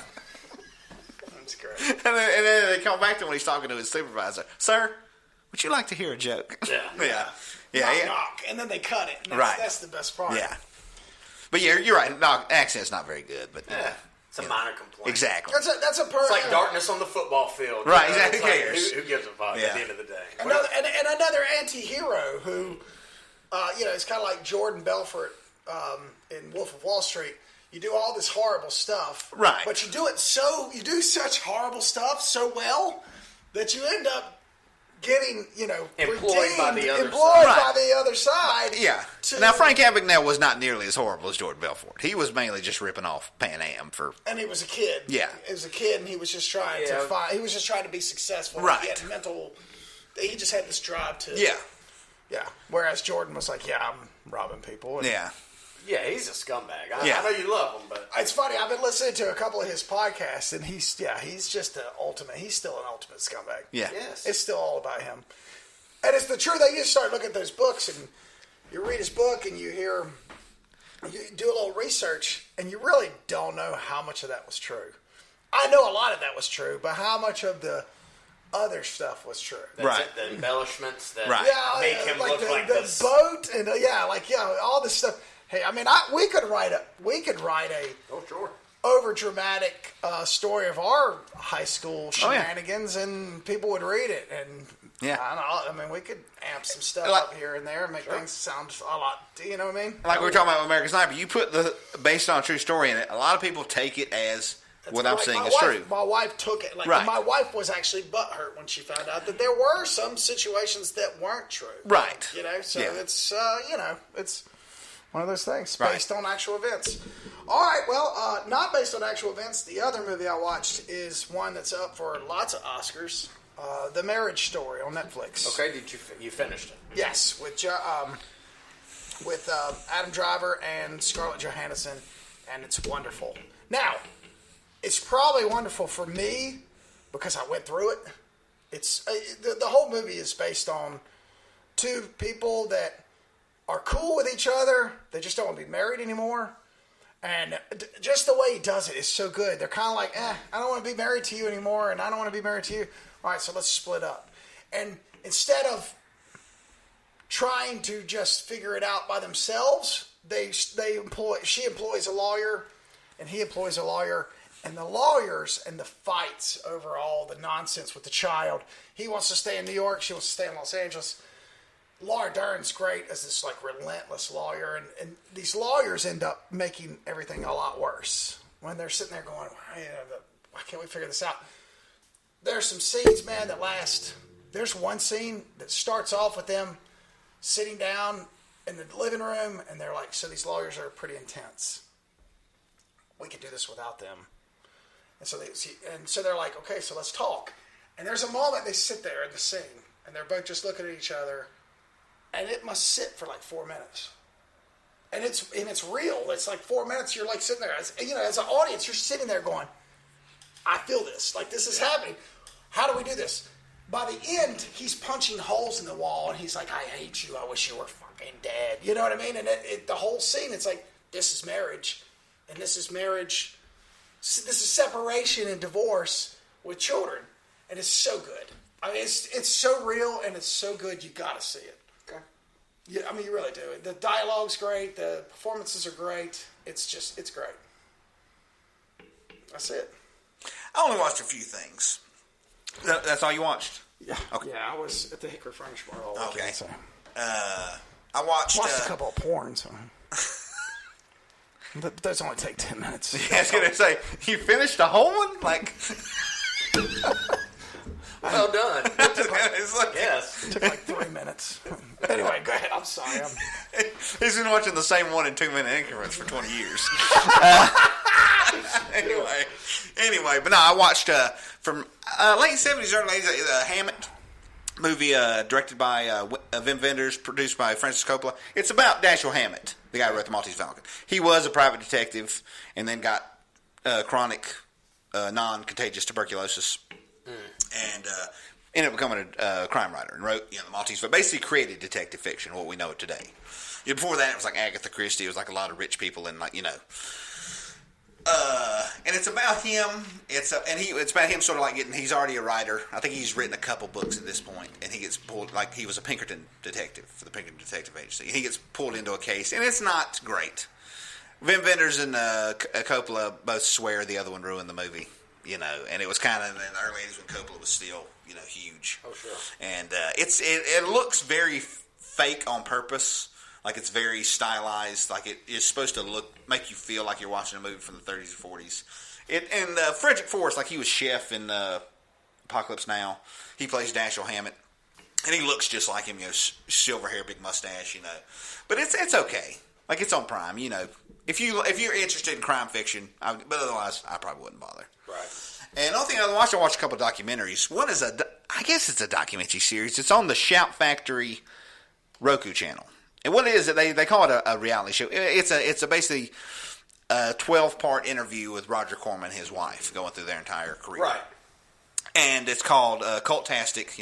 That's great. And then they come back to when he's talking to his supervisor. Sir, would you like to hear a joke? Yeah. yeah. Yeah, Knock, yeah. knock, and then they cut it. And that's, Right. That's the best part. Yeah. But you're right. No, accent's not very good, but Yeah. It's a minor complaint. exactly. That's a It's like darkness on the football field. Right, You know, exactly. it's like, Who cares? who gives a fuck Yeah. at the end of the day? Another anti-hero who, it's kind of like Jordan Belfort in Wolf of Wall Street. You do all this horrible stuff, Right. But you do such horrible stuff so well that you end up getting, Employed by the other employed side. by the other side. Yeah. Now, Frank Abagnale was not nearly as horrible as Jordan Belfort. He was mainly just ripping off Pan Am for... And he was a kid. Yeah. He was a kid, and he was just trying to find... He was just trying to be successful. Right. He had mental... He just had this drive to... Yeah. Yeah. Whereas Jordan was like, I'm robbing people. And Yeah. Yeah, he's a scumbag. I Yeah. know you love him, but... It's funny. I've been listening to a couple of his podcasts, and he's just the ultimate... He's still an ultimate scumbag. Yeah. Yes. It's still all about him. And it's the truth that you just start looking at those books, and you read his book, and you do a little research, and you really don't know how much of that was true. I know a lot of that was true, but how much of the other stuff was true? Right. The embellishments that Right. make him like look like the this. boat, and all this stuff. Hey, I mean, we could write a Oh, sure. over dramatic story of our high school Oh, yeah. shenanigans, and people would read it, and Yeah. I don't know. I mean, we could amp some stuff Like- up here and there and make things sound a lot. You know what I mean? Like we were talking about with American Sniper, you put the based on a true story in it. A lot of people take it as what I'm Like, saying my is wife- true. My wife took it. Like Right. my wife was actually butthurt when she found out that there were some situations that weren't true. Right. So Yeah. it's it's one of those things Right. based on actual events. All right, well, not based on actual events. The other movie I watched is one that's up for lots of Oscars. The Marriage Story on Netflix. Okay, you finished it? Yes, with Adam Driver and Scarlett Johansson, and it's wonderful. Now, it's probably wonderful for me because I went through it. It's the whole movie is based on two people that are cool with each other. They just don't want to be married anymore. And just the way he does it is so good. They're kind of like, I don't want to be married to you anymore, and I don't want to be married to you. All right, so let's split up. And instead of trying to just figure it out by themselves, she employs a lawyer, and he employs a lawyer. And the lawyers and the fights over all the nonsense with the child. He wants to stay in New York. She wants to stay in Los Angeles. Laura Dern's great as this like relentless lawyer, and these lawyers end up making everything a lot worse when they're sitting there going, why can't we figure this out? There's some scenes, man, that last. There's one scene that starts off with them sitting down in the living room, and they're like, so these lawyers are pretty intense. We could do this without them. And so they're like, okay, so let's talk. And there's a moment they sit there in the scene, and they're both just looking at each other. And it must sit for like 4 minutes, and it's real. It's like 4 minutes. You're like sitting there, as an audience, you're sitting there going, "I feel this. Like this is happening. How do we do this?" By the end, he's punching holes in the wall, and he's like, "I hate you. I wish you were fucking dead." You know what I mean? And the whole scene, it's like, this is marriage, and this is marriage. This is separation and divorce with children, and it's so good. I mean, it's so real and it's so good. You got to see it. Yeah, I mean, you really do. The dialogue's great. The performances are great. It's great. That's it. I only watched a few things. That's all you watched? Yeah. Okay. Yeah, I was at the Hickory Furnish Bar all weekend. Okay. So. I watched A couple of porns. So. But those only take 10 minutes. Yeah, I was going to say, you finished a whole one? Like... Well done. It's like, Yes. Took like 3 minutes. Anyway, go ahead. I'm sorry. He's been watching the same one in 2-minute increments for 20 years. Anyway, but no, I watched from late 70s, early 80s, Hammett movie directed by Wim Wenders, produced by Francis Coppola. It's about Dashiell Hammett, the guy who wrote The Maltese Falcon. He was a private detective and then got chronic non-contagious tuberculosis. And ended up becoming a crime writer and wrote, the Maltese, but basically created detective fiction, what we know it today. Before that, it was like Agatha Christie. It was like a lot of rich people and and it's about him. It's about him sort of like he's already a writer. I think he's written a couple books at this point, and he gets pulled, like he was a Pinkerton detective for the Pinkerton Detective Agency. And he gets pulled into a case, and it's not great. Wim Wenders and Coppola both swear the other one ruined the movie. And it was kind of in the early 80s when Coppola was still, huge. Oh, sure. And it looks very fake on purpose. Like it's very stylized. Like it is supposed to make you feel like you're watching a movie from the 30s or 40s. And Frederick Forrest, like he was chef in Apocalypse Now. He plays Dashiell Hammett. And he looks just like him, silver hair, big mustache, But it's okay. Like, it's on Prime, If you're interested in crime fiction, but otherwise, I probably wouldn't bother. Right. And the only thing I watched a couple of documentaries. One is I guess it's a documentary series. It's on the Shout Factory Roku channel. And what it is, they call it a reality show. It's a basically a 12-part interview with Roger Corman and his wife, going through their entire career. Right. And it's called Cultastic,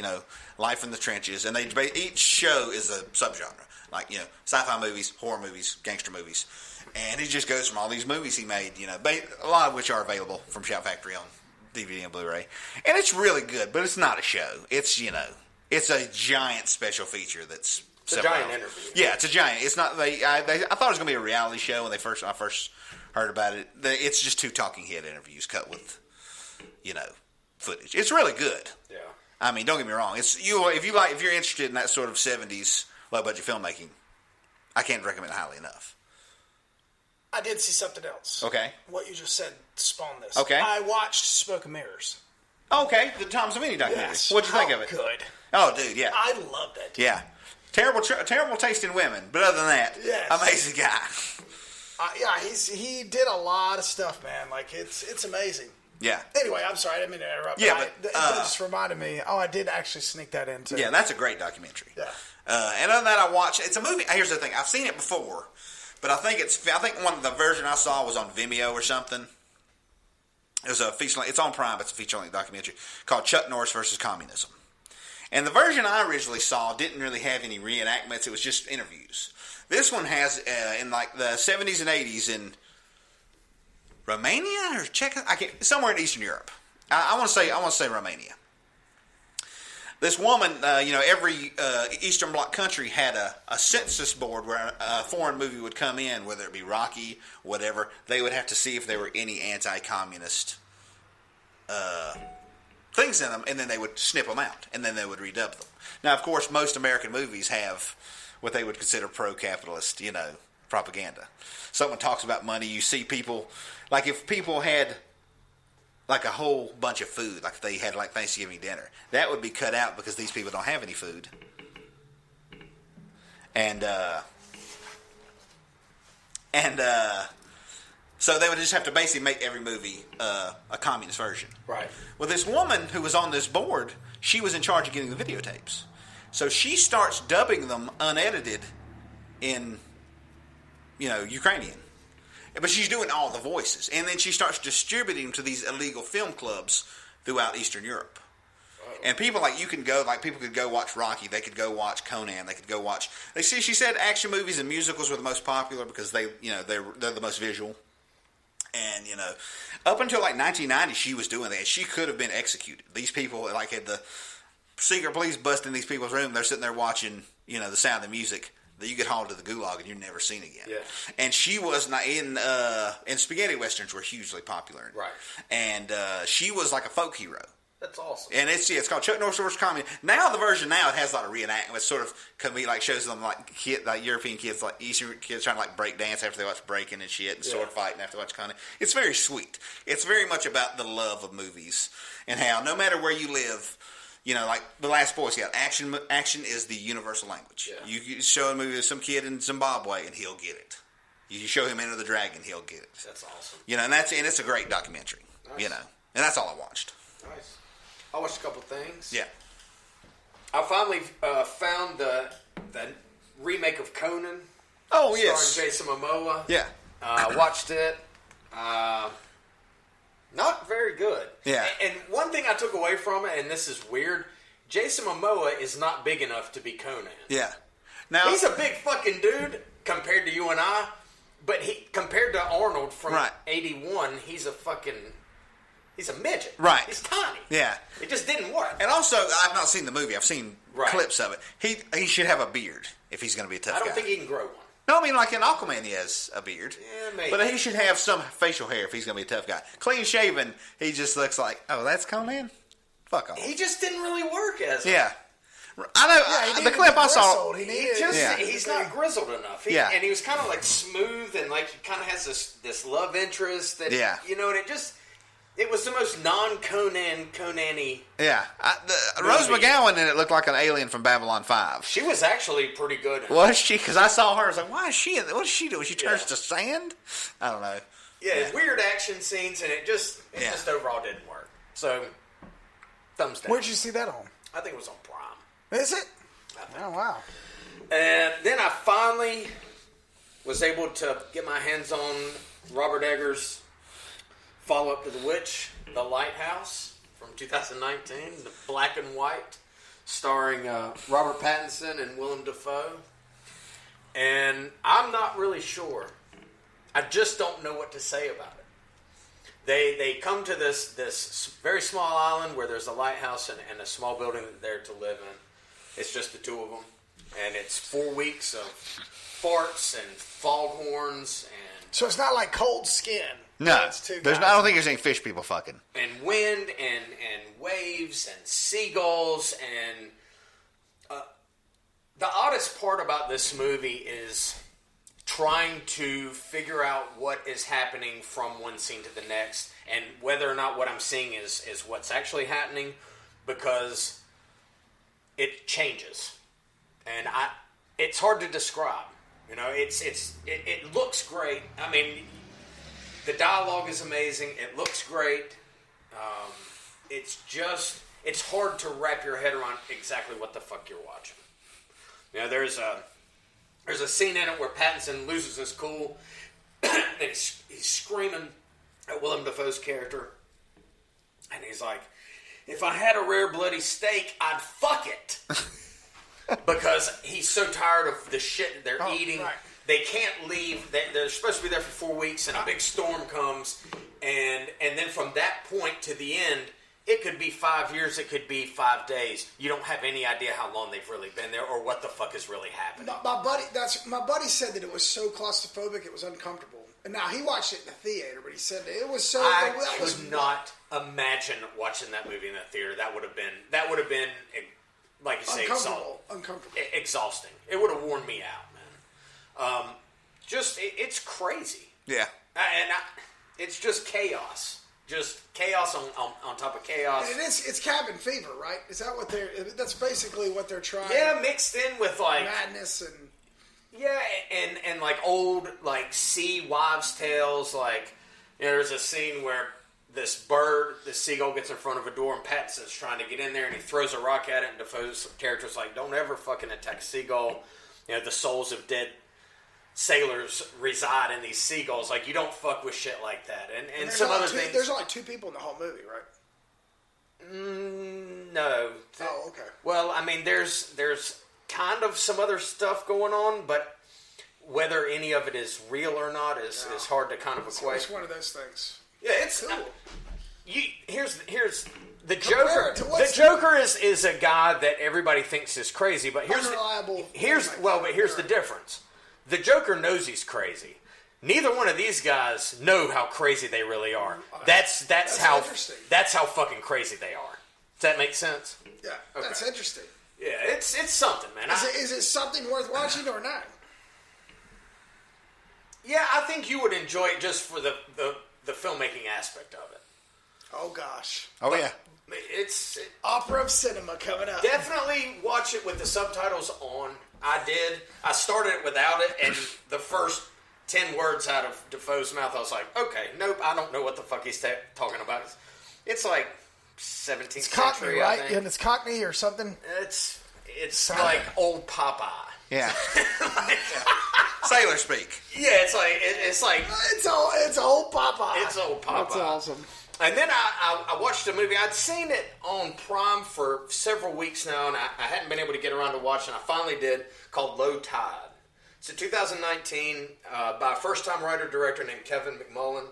Life in the Trenches. And each show is a subgenre. Like, sci-fi movies, horror movies, gangster movies. And he just goes from all these movies he made, a lot of which are available from Shout Factory on DVD and Blu-ray. And it's really good, but it's not a show. It's, it's a giant special feature that's... It's a giant interview. Yeah, it's a giant. It's not... I thought it was going to be a reality show when I first heard about it. It's just 2 talking head interviews cut with, footage. It's really good. Yeah. I mean, don't get me wrong. If you're interested in that sort of 70s low-budget filmmaking, I can't recommend it highly enough. I did see something else. Okay. What you just said spawned this. Okay. I watched Smoke and Mirrors. Okay, the Tom Savini documentary. Yes. What'd you think of it? Good. Oh, dude, yeah. I love that. Dude. Yeah. Terrible taste in women, but other than that, Yes. amazing guy. He did a lot of stuff, man. Like, it's amazing. Yeah. Anyway, I'm sorry, I didn't mean to interrupt. Yeah, It just reminded me. Oh, I did actually sneak that in, too. Yeah, that's a great documentary. Yeah. And other than that, I watched. It's a movie. Here's the thing. I've seen it before, but I think the version I saw was on Vimeo or something. It was a feature. It's on Prime. It's a feature-length documentary called Chuck Norris versus Communism. And the version I originally saw didn't really have any reenactments. It was just interviews. This one has in like the 70s and 80s in Romania or Czech, somewhere in Eastern Europe. I want to say Romania. This woman, every Eastern Bloc country had a census board where a foreign movie would come in, whether it be Rocky, whatever. They would have to see if there were any anti-communist things in them, and then they would snip them out, and then they would redub them. Now, of course, most American movies have what they would consider pro-capitalist, propaganda. Someone talks about money, you see people, like if people had like a whole bunch of food, like if they had like Thanksgiving dinner, that would be cut out because these people don't have any food. And so they would just have to basically make every movie a communist version. Right. Well, this woman who was on this board, she was in charge of getting the videotapes. So she starts dubbing them unedited in, Ukrainian. But she's doing all the voices. And then she starts distributing them to these illegal film clubs throughout Eastern Europe. And people people could go watch Rocky. They could go watch Conan. They could go watch. She said action movies and musicals were the most popular because they're the most visual. And up until like 1990, she was doing that. She could have been executed. These people had the secret police bust in these people's room. They're sitting there watching The Sound of Music. That you get hauled to the gulag and you're never seen again. Yeah. And she was not in spaghetti westerns were hugely popular. Right. And she was like a folk hero. That's awesome. And it's called Chuck Norris versus Communism. Now the version it has a lot of reenactments. Sort of shows them like European kids, like Eastern kids trying to like break dance after they watch breaking and shit and sword fighting after they watch Conan. It's very sweet. It's very much about the love of movies and how no matter where you live. Like the Last Boyscout, action is the universal language. Yeah. You show a movie to some kid in Zimbabwe, and he'll get it. You show him Enter the Dragon, he'll get it. That's awesome. And it's a great documentary. Nice. And that's all I watched. Nice. I watched a couple things. Yeah. I finally found the remake of Conan. Oh yes. Starring Jason Momoa. Yeah. Watched it. Not very good. Yeah. And one thing I took away from it, and this is weird, Jason Momoa is not big enough to be Conan. Yeah. Now he's a big fucking dude compared to you and I, but compared to Arnold from 81, he's a midget. Right. He's tiny. Yeah. It just didn't work. And also, I've not seen the movie. I've seen clips of it. He should have a beard if he's going to be a tough guy. I don't think he can grow one. No, I mean, like in Aquaman, he has a beard. Yeah, maybe. But he should have some facial hair if he's going to be a tough guy. Clean shaven, he just looks like, oh, that's Conan? Fuck off. He just didn't really work as him. Yeah. I know. The clip I saw. He's not grizzled enough. And he was kind of like smooth and like he kind of has this love interest. That, and it just, It was the most Conan-y. Yeah. Rose McGowan in it looked like an alien from Babylon 5. She was actually pretty good. Was she? Because I saw her. I was like, why is she? What does she do? She turns to sand? I don't know. Yeah, weird action scenes, and it just overall didn't work. So, thumbs down. Where'd you see that on? I think it was on Prime. Is it? Oh, wow. And then I finally was able to get my hands on Robert Eggers' follow-up to The Witch, The Lighthouse, from 2019, the black and white, starring Robert Pattinson and Willem Dafoe. And I'm not really sure. I just don't know what to say about it. They come to this very small island where there's a lighthouse and a small building there to live in. It's just the two of them. And it's 4 weeks of farts and foghorns and... So it's not like Cold Skin. No. It's two I guys. don't think there's any fish people fucking. And wind and waves and seagulls and... the oddest part about this movie is trying to figure out what is happening from one scene to the next and whether or not what I'm seeing is what's actually happening, because it changes. And it's hard to describe. You know, it looks great. I mean, the dialogue is amazing. It looks great. It's hard to wrap your head around exactly what the fuck you're watching. You know, there's a scene in it where Pattinson loses his cool, and he's screaming at Willem Dafoe's character, and he's like, "If I had a rare bloody steak, I'd fuck it." Because he's so tired of the shit they're eating. Right. They can't leave. They're supposed to be there for 4 weeks, and a big storm comes. And then from that point to the end, it could be 5 years, it could be 5 days. You don't have any idea how long they've really been there or what the fuck is really happening. My buddy said that it was so claustrophobic it was uncomfortable. And now he watched it in the theater, but he said that it was so... I could not imagine watching that movie in the theater. That would have been... Like you say, uncomfortable. Exhausting. It would have worn me out, man. It's crazy. Yeah. It's just chaos. Just chaos on top of chaos. And it's cabin fever, right? Is that what that's basically what they're trying? Yeah, mixed in with like... madness and... Yeah, and like old, like, sea wives' tales. Like, you know, there's a scene where this seagull gets in front of a door, and Pattinson's trying to get in there, and he throws a rock at it, and Defoe's character's like, don't ever fucking attack a seagull. You know, the souls of dead sailors reside in these seagulls. Like, you don't fuck with shit like that. And some other things. There's only 2 people in the whole movie, right? No. Oh, okay. Well, I mean, there's kind of some other stuff going on, but whether any of it is real or not is hard to kind of equate. It's one of those things. Yeah, it's cool. Here's the Compare Joker. The Joker is a guy that everybody thinks is crazy, but here's the difference. The Joker knows he's crazy. Neither one of these guys know how crazy they really are. That's how interesting. That's how fucking crazy they are. Does that make sense? Yeah, Okay. That's interesting. Yeah, it's something, man. Is it something worth watching or not? Yeah, I think you would enjoy it just for the filmmaking aspect of it. Oh gosh. Oh yeah. It's Opera of Cinema coming up. Definitely watch it with the subtitles on. I did. I started it without it, and the first 10 words out of Defoe's mouth, I was like, okay, nope, I don't know what the fuck he's talking about. It's like 17th It's Cockney, century, right? I think. And it's Cockney or something. It's like old Popeye. Yeah. Sailor speak. Yeah, it's like It's old Popeye. It's old Popeye. That's awesome. And then I watched a movie. I'd seen it on Prime for several weeks now, and I hadn't been able to get around to watching. I finally did, called Low Tide. It's a 2019 by a first-time writer-director named Kevin McMullen.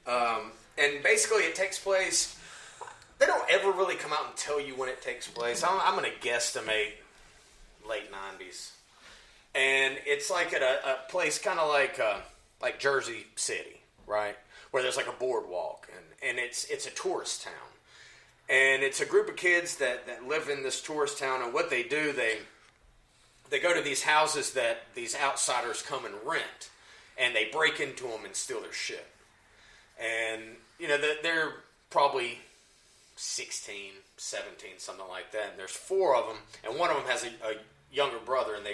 And basically it takes place... They don't ever really come out and tell you when it takes place. I'm going to guesstimate late 90s. And it's like at a place kind of like Jersey City, right? Where there's like a boardwalk, and it's a tourist town. And it's a group of kids that live in this tourist town, and what they do, they go to these houses that these outsiders come and rent, and they break into them and steal their shit. And they're probably 16, 17, something like that. And there's 4 of them, and one of them has a younger brother, and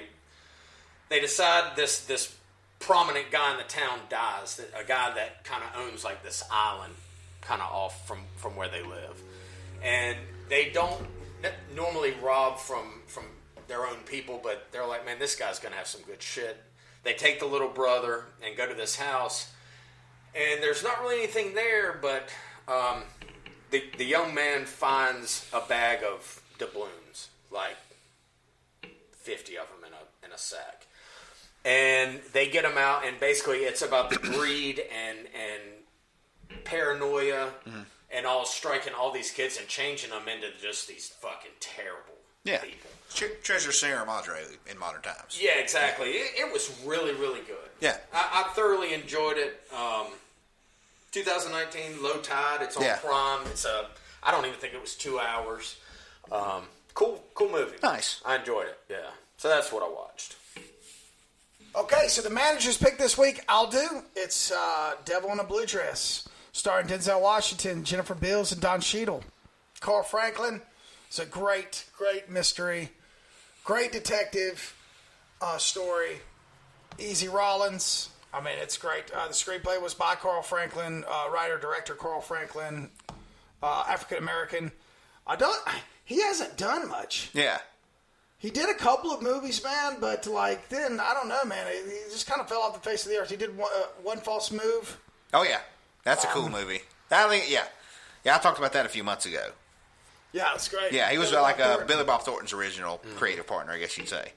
they decide this prominent guy in the town dies, a guy that kind of owns like this island kind of off from where they live. And they don't normally rob from their own people, but they're like, man, this guy's going to have some good shit. They take the little brother and go to this house, and there's not really anything there, but the young man finds a bag of doubloons, like 50 of them in a sack. And they get them out, and basically it's about the greed and paranoia and all striking all these kids and changing them into just these fucking terrible people. Treasure Sierra Madre in modern times. Yeah, exactly. It was really, really good. Yeah. I thoroughly enjoyed it. 2019, Low Tide. It's on Prime. I don't even think it was 2 hours. Cool movie. Nice. I enjoyed it. Yeah. So that's what I watched. Okay, so the manager's pick this week, I'll do. It's Devil in a Blue Dress, starring Denzel Washington, Jennifer Beals, and Don Cheadle. Carl Franklin. It's a great, great mystery, great detective story. Easy Rollins. I mean, it's great. The screenplay was by Carl Franklin, writer-director Carl Franklin, African-American. He hasn't done much. Yeah. He did a couple of movies, man, but then I don't know, man. He just kind of fell off the face of the earth. He did One False Move. Oh yeah, that's a cool movie. Yeah. I talked about that a few months ago. Yeah, it's great. Yeah, he was Billy Bob Thornton's original creative partner, I guess you'd say.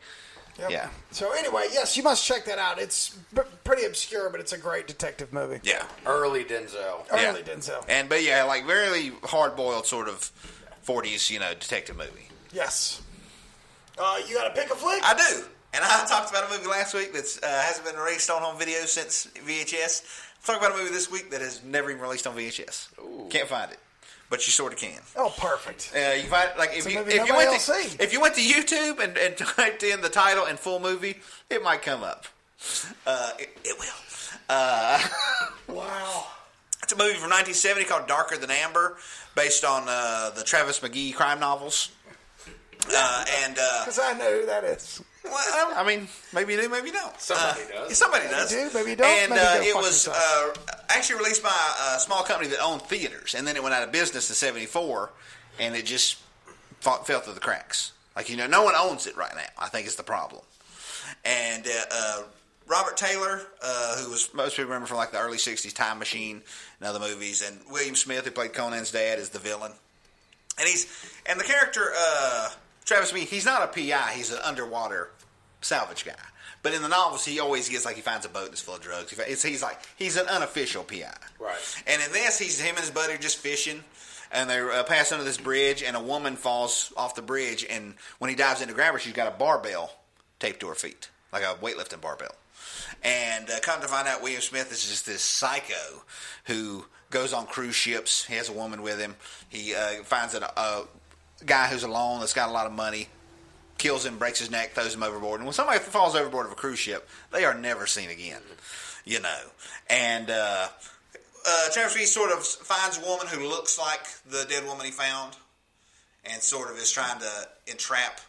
Yep. Yeah. So anyway, yes, you must check that out. It's pretty obscure, but it's a great detective movie. Yeah. Early Denzel. Denzel. But yeah, like very hard-boiled sort of 40s, detective movie. Yes. You got to pick a flick? I do. And I talked about a movie last week that hasn't been released on home video since VHS. I'm talking about a movie this week that has never even released on VHS. Ooh. Can't find it. But you sort of can. Oh, perfect. You can find it, like if you went to YouTube and typed in the title and full movie, it might come up. It will. Wow. It's a movie from 1970 called Darker Than Amber, based on the Travis McGee crime novels. Because I know who that is. Well, I mean, maybe you do, maybe you don't. Somebody does. Somebody does. Maybe you do, maybe you don't. And maybe it was actually released by a small company that owned theaters, and then it went out of business in '74, and it just fell through the cracks. Like, no one owns it right now, I think is the problem. And Robert Taylor, who was most people remember from like the early '60s Time Machine and other movies, and William Smith, who played Conan's dad, is the villain. And the character Travis McGee, he's not a PI, he's an underwater salvage guy. But in the novels, he always gets he finds a boat that's full of drugs. He's an unofficial PI. Right. And in this, him and his buddy are just fishing, and they pass under this bridge, and a woman falls off the bridge, and when he dives in to grab her, she's got a barbell taped to her feet, like a weightlifting barbell. And come to find out, William Smith is just this psycho who goes on cruise ships. He has a woman with him. He finds a guy who's alone that's got a lot of money, kills him, breaks his neck, throws him overboard. And when somebody falls overboard of a cruise ship, they are never seen again, And Travis Reed sort of finds a woman who looks like the dead woman he found and sort of is trying to entrap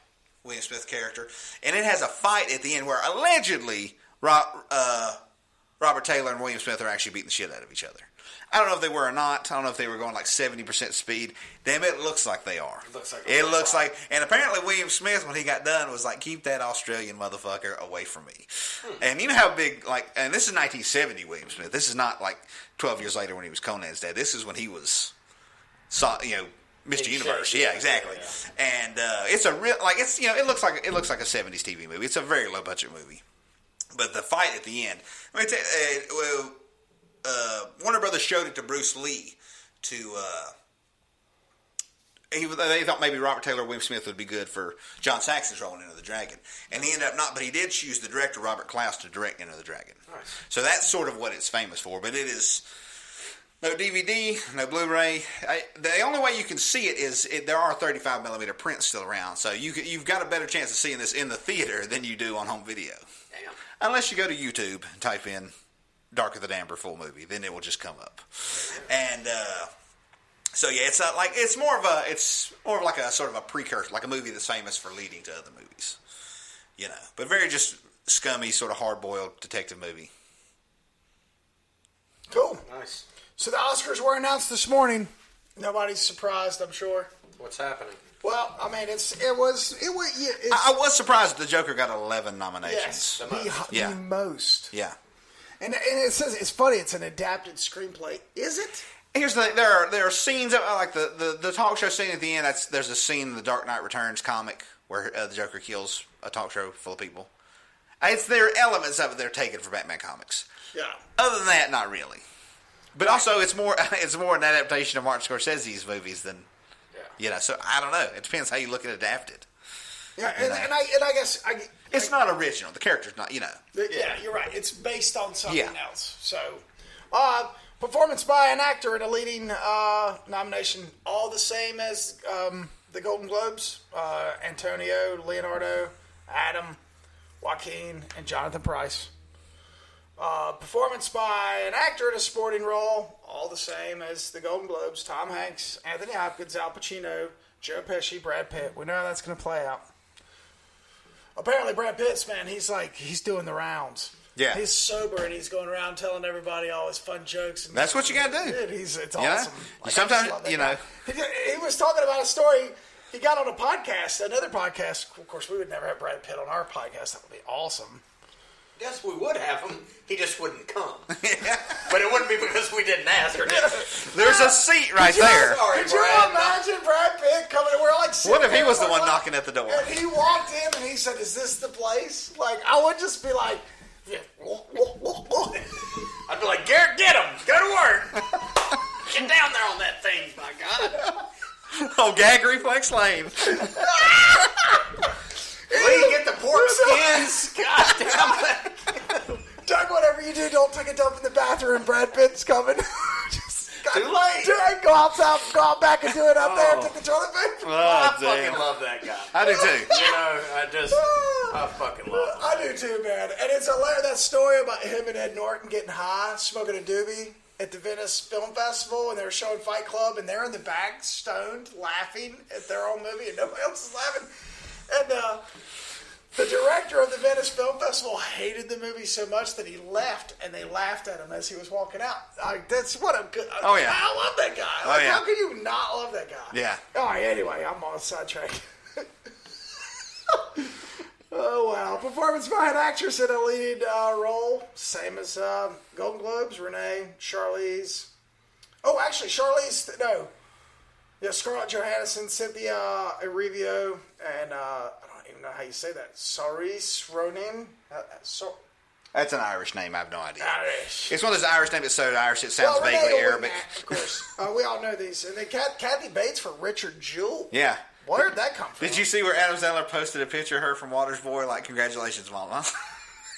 William Smith's character. And it has a fight at the end where allegedly Robert Taylor and William Smith are actually beating the shit out of each other. I don't know if they were or not. I don't know if they were going 70% speed. Damn, it looks like they are. It looks like, and apparently William Smith, when he got done, was like, keep that Australian motherfucker away from me. And you know how big, and this is 1970 William Smith. This is not 12 years later when he was Conan's dad. This is when he was, Mr. Universe. Yeah, exactly. Yeah. And it's a real, it looks like a 70s TV movie. It's a very low budget movie. But the fight at the end, Warner Brothers showed it to Bruce Lee they thought maybe Robert Taylor or William Smith would be good for John Saxon's role in Enter the Dragon. And he ended up not, but he did choose the director, Robert Klaus, to direct Enter the Dragon. Nice. So that's sort of what it's famous for, but it is no DVD, no Blu-ray. The only way you can see it is there are 35mm prints still around, so you've got a better chance of seeing this in the theater than you do on home video. Damn. Unless you go to YouTube and type in Darker Than Amber full movie. Then it will just come up. And so yeah, it's more of like a sort of a precursor, like a movie that's famous for leading to other movies. You know, but very just scummy, sort of hard-boiled detective movie. Cool. Nice. So the Oscars were announced this morning. Nobody's surprised, I'm sure. What's happening? Well, I mean, it was. I was surprised the Joker got 11 nominations. Yes, The most. Yeah. the most. Yeah. And it says it's funny. It's an adapted screenplay. Is it? Here's the thing. There are scenes like the talk show scene at the end. There's a scene in the Dark Knight Returns comic where the Joker kills a talk show full of people. There are elements of it that are taken from Batman comics. Yeah. Other than that, not really. But also, it's more an adaptation of Martin Scorsese's movies than, So I don't know. It depends how you look at adapted. Yeah, and I guess It's not original. The character's not. Yeah, you're right. It's based on something Yeah. else. So, performance by an actor in a leading nomination, all the same as the Golden Globes. Antonio, Leonardo, Adam, Joaquin, and Jonathan Pryce. Performance by an actor in a sporting role, all the same as the Golden Globes. Tom Hanks, Anthony Hopkins, Al Pacino, Joe Pesci, Brad Pitt. We know how that's going to play out. Apparently, Brad Pitt's, man, he's doing the rounds. Yeah. He's sober and he's going around telling everybody all his fun jokes. And That's what you got to do. Dude, it's awesome. Like, Sometimes, I just love that guy. He was talking about a story. He got on a podcast, another podcast. Of course, we would never have Brad Pitt on our podcast. That would be awesome. Yes, we would have him. He just wouldn't come. But it wouldn't be because we didn't ask or did. There's a seat right there. Could you imagine Brad Pitt coming in? We're like sitting What if he there, was the like, one knocking at the door? And he walked in and he said, "Is this the place?" Like, I would just be like, I'd be like, Garrett, get him. Go to work. Get down there on that thing, my God. Oh, gag reflex lane. Lee, get the pork skins. God damn it. Doug, whatever you do, don't take a dump in the bathroom. Brad Pitt's coming. Too late. Go out back and do it up there. Take the toilet paper. I fucking love that guy. I do too. You know, I fucking love him. I do too, man. And it's hilarious, that story about him and Ed Norton getting high, smoking a doobie at the Venice Film Festival, and they were showing Fight Club, and they're in the back, stoned, laughing at their own movie, and nobody else is laughing. And the director of the Venice Film Festival hated the movie so much that he left, and they laughed at him as he was walking out. That's what a good. Oh, yeah. I love that guy. Like, how can you not love that guy? Yeah. All right. Anyway, I'm on a sidetrack. Oh wow! Performance by an actress in a lead role, same as Golden Globes. Renee, Charlize. Oh, actually, Charlize. No. Yeah, Scarlett Johansson, Cynthia Erivo, and I don't even know how you say that. Saoirse Ronan. That's an Irish name. I have no idea. Irish. It's one of those Irish names that's so Irish it sounds Renee vaguely Wignac, Arabic. of course. We all know these. And then Kathy Bates for Richard Jewell. Yeah. Where did that come from? Did you see where Adam Sandler posted a picture of her from Water's Boy? Like, congratulations, Mama.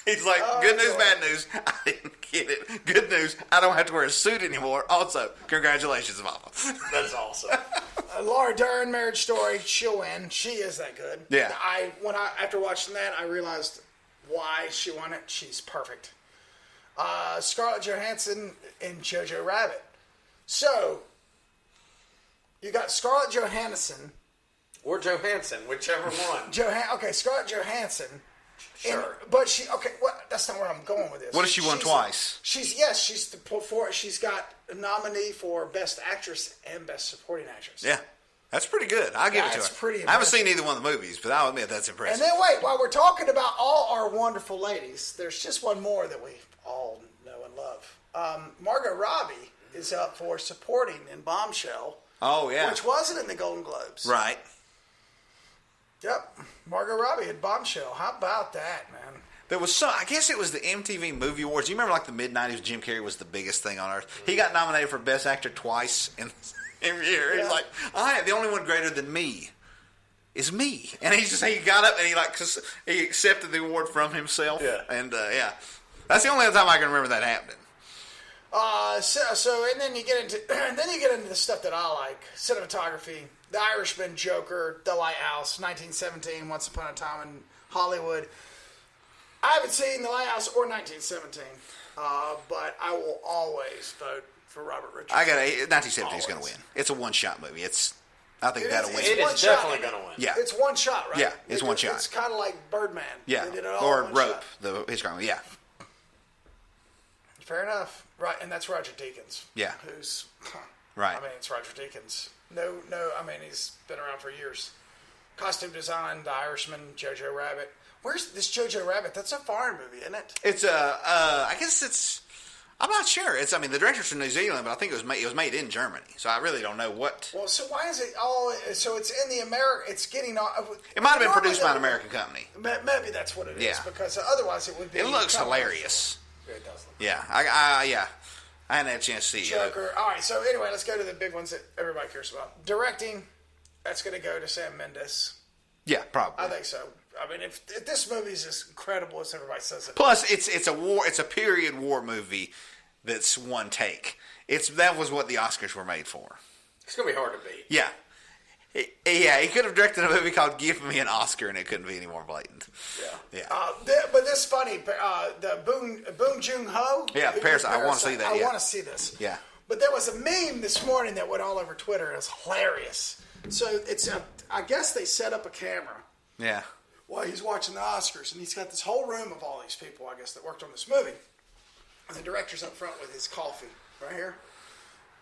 He's like, good news, bad news. I didn't get it. Good news, I don't have to wear a suit anymore. Also, congratulations, Mama. That's awesome. Laura Dern, Marriage Story, she'll win. She is that good. Yeah. After watching that, I realized why she won it. She's perfect. Scarlett Johansson in Jojo Rabbit. So, you got Scarlett Johansson. Or Johansson, whichever one. Scarlett Johansson. Sure. But that's not where I'm going with this. What if she won twice? She's got a nominee for Best Actress and Best Supporting Actress. Yeah. That's pretty good. I'll give it to her. That's pretty I haven't impressive. seen either one of the movies, but I'll admit that's impressive. And then wait, while we're talking about all our wonderful ladies, there's just one more that we all know and love. Margot Robbie is up for supporting in Bombshell. Oh, yeah. Which wasn't in the Golden Globes. Right. Yep. Margot Robbie at Bombshell. How about that, man? There was I guess it was the MTV Movie Awards. You remember like the mid-90s, Jim Carrey was the biggest thing on earth. He got nominated for Best Actor twice in the same year. Yeah. He's like, the only one greater than me is me. And he got up and he accepted the award from himself. Yeah. And, that's the only other time I can remember that happening. And then you get into the stuff that I like. Cinematography, The Irishman, Joker, The Lighthouse, 1917, Once Upon a Time in Hollywood. I haven't seen The Lighthouse or 1917. but I will always vote for Robert Richardson. I got 1917 is going to win. It's a one-shot movie. I think that'll win. It is definitely going to win. Yeah. It's one shot, right? Yeah, it's one shot. It's kind of like Birdman. Yeah, They did it all or in one Rope, shot. his crime. Yeah, Fair enough. Right, and that's Roger Deakins. Yeah. Who's, right. I mean, it's Roger Deakins. No, I mean, he's been around for years. Costume design, The Irishman, Jojo Rabbit. Where's this Jojo Rabbit? That's a foreign movie, isn't it? It's I guess it's. I'm not sure. The director's from New Zealand, but I think it was made in Germany. So I really don't know what. Well, so why is it? Oh, so it's in the America. It's getting. It might have been produced by an American company. Maybe that's what it is. Yeah. Because otherwise it would be. It looks hilarious. It does look. Yeah, I hadn't had a chance to see it. Joker. All right. So anyway, let's go to the big ones that everybody cares about. Directing. That's going to go to Sam Mendes. Yeah, probably. I think so. I mean, if this movie is as incredible as everybody says it. Plus, it's a period war movie that's one take. That was what the Oscars were made for. It's going to be hard to beat. Yeah. He could have directed a movie called Give Me an Oscar, and it couldn't be any more blatant. Yeah. But this is funny. The Bong Joon-ho. Yeah, Parasite. I want to see that. I want to see this. Yeah. But there was a meme this morning that went all over Twitter. And it was hilarious. So I guess they set up a camera. Yeah. While he's watching the Oscars, and he's got this whole room of all these people, I guess, that worked on this movie. And the director's up front with his coffee right here,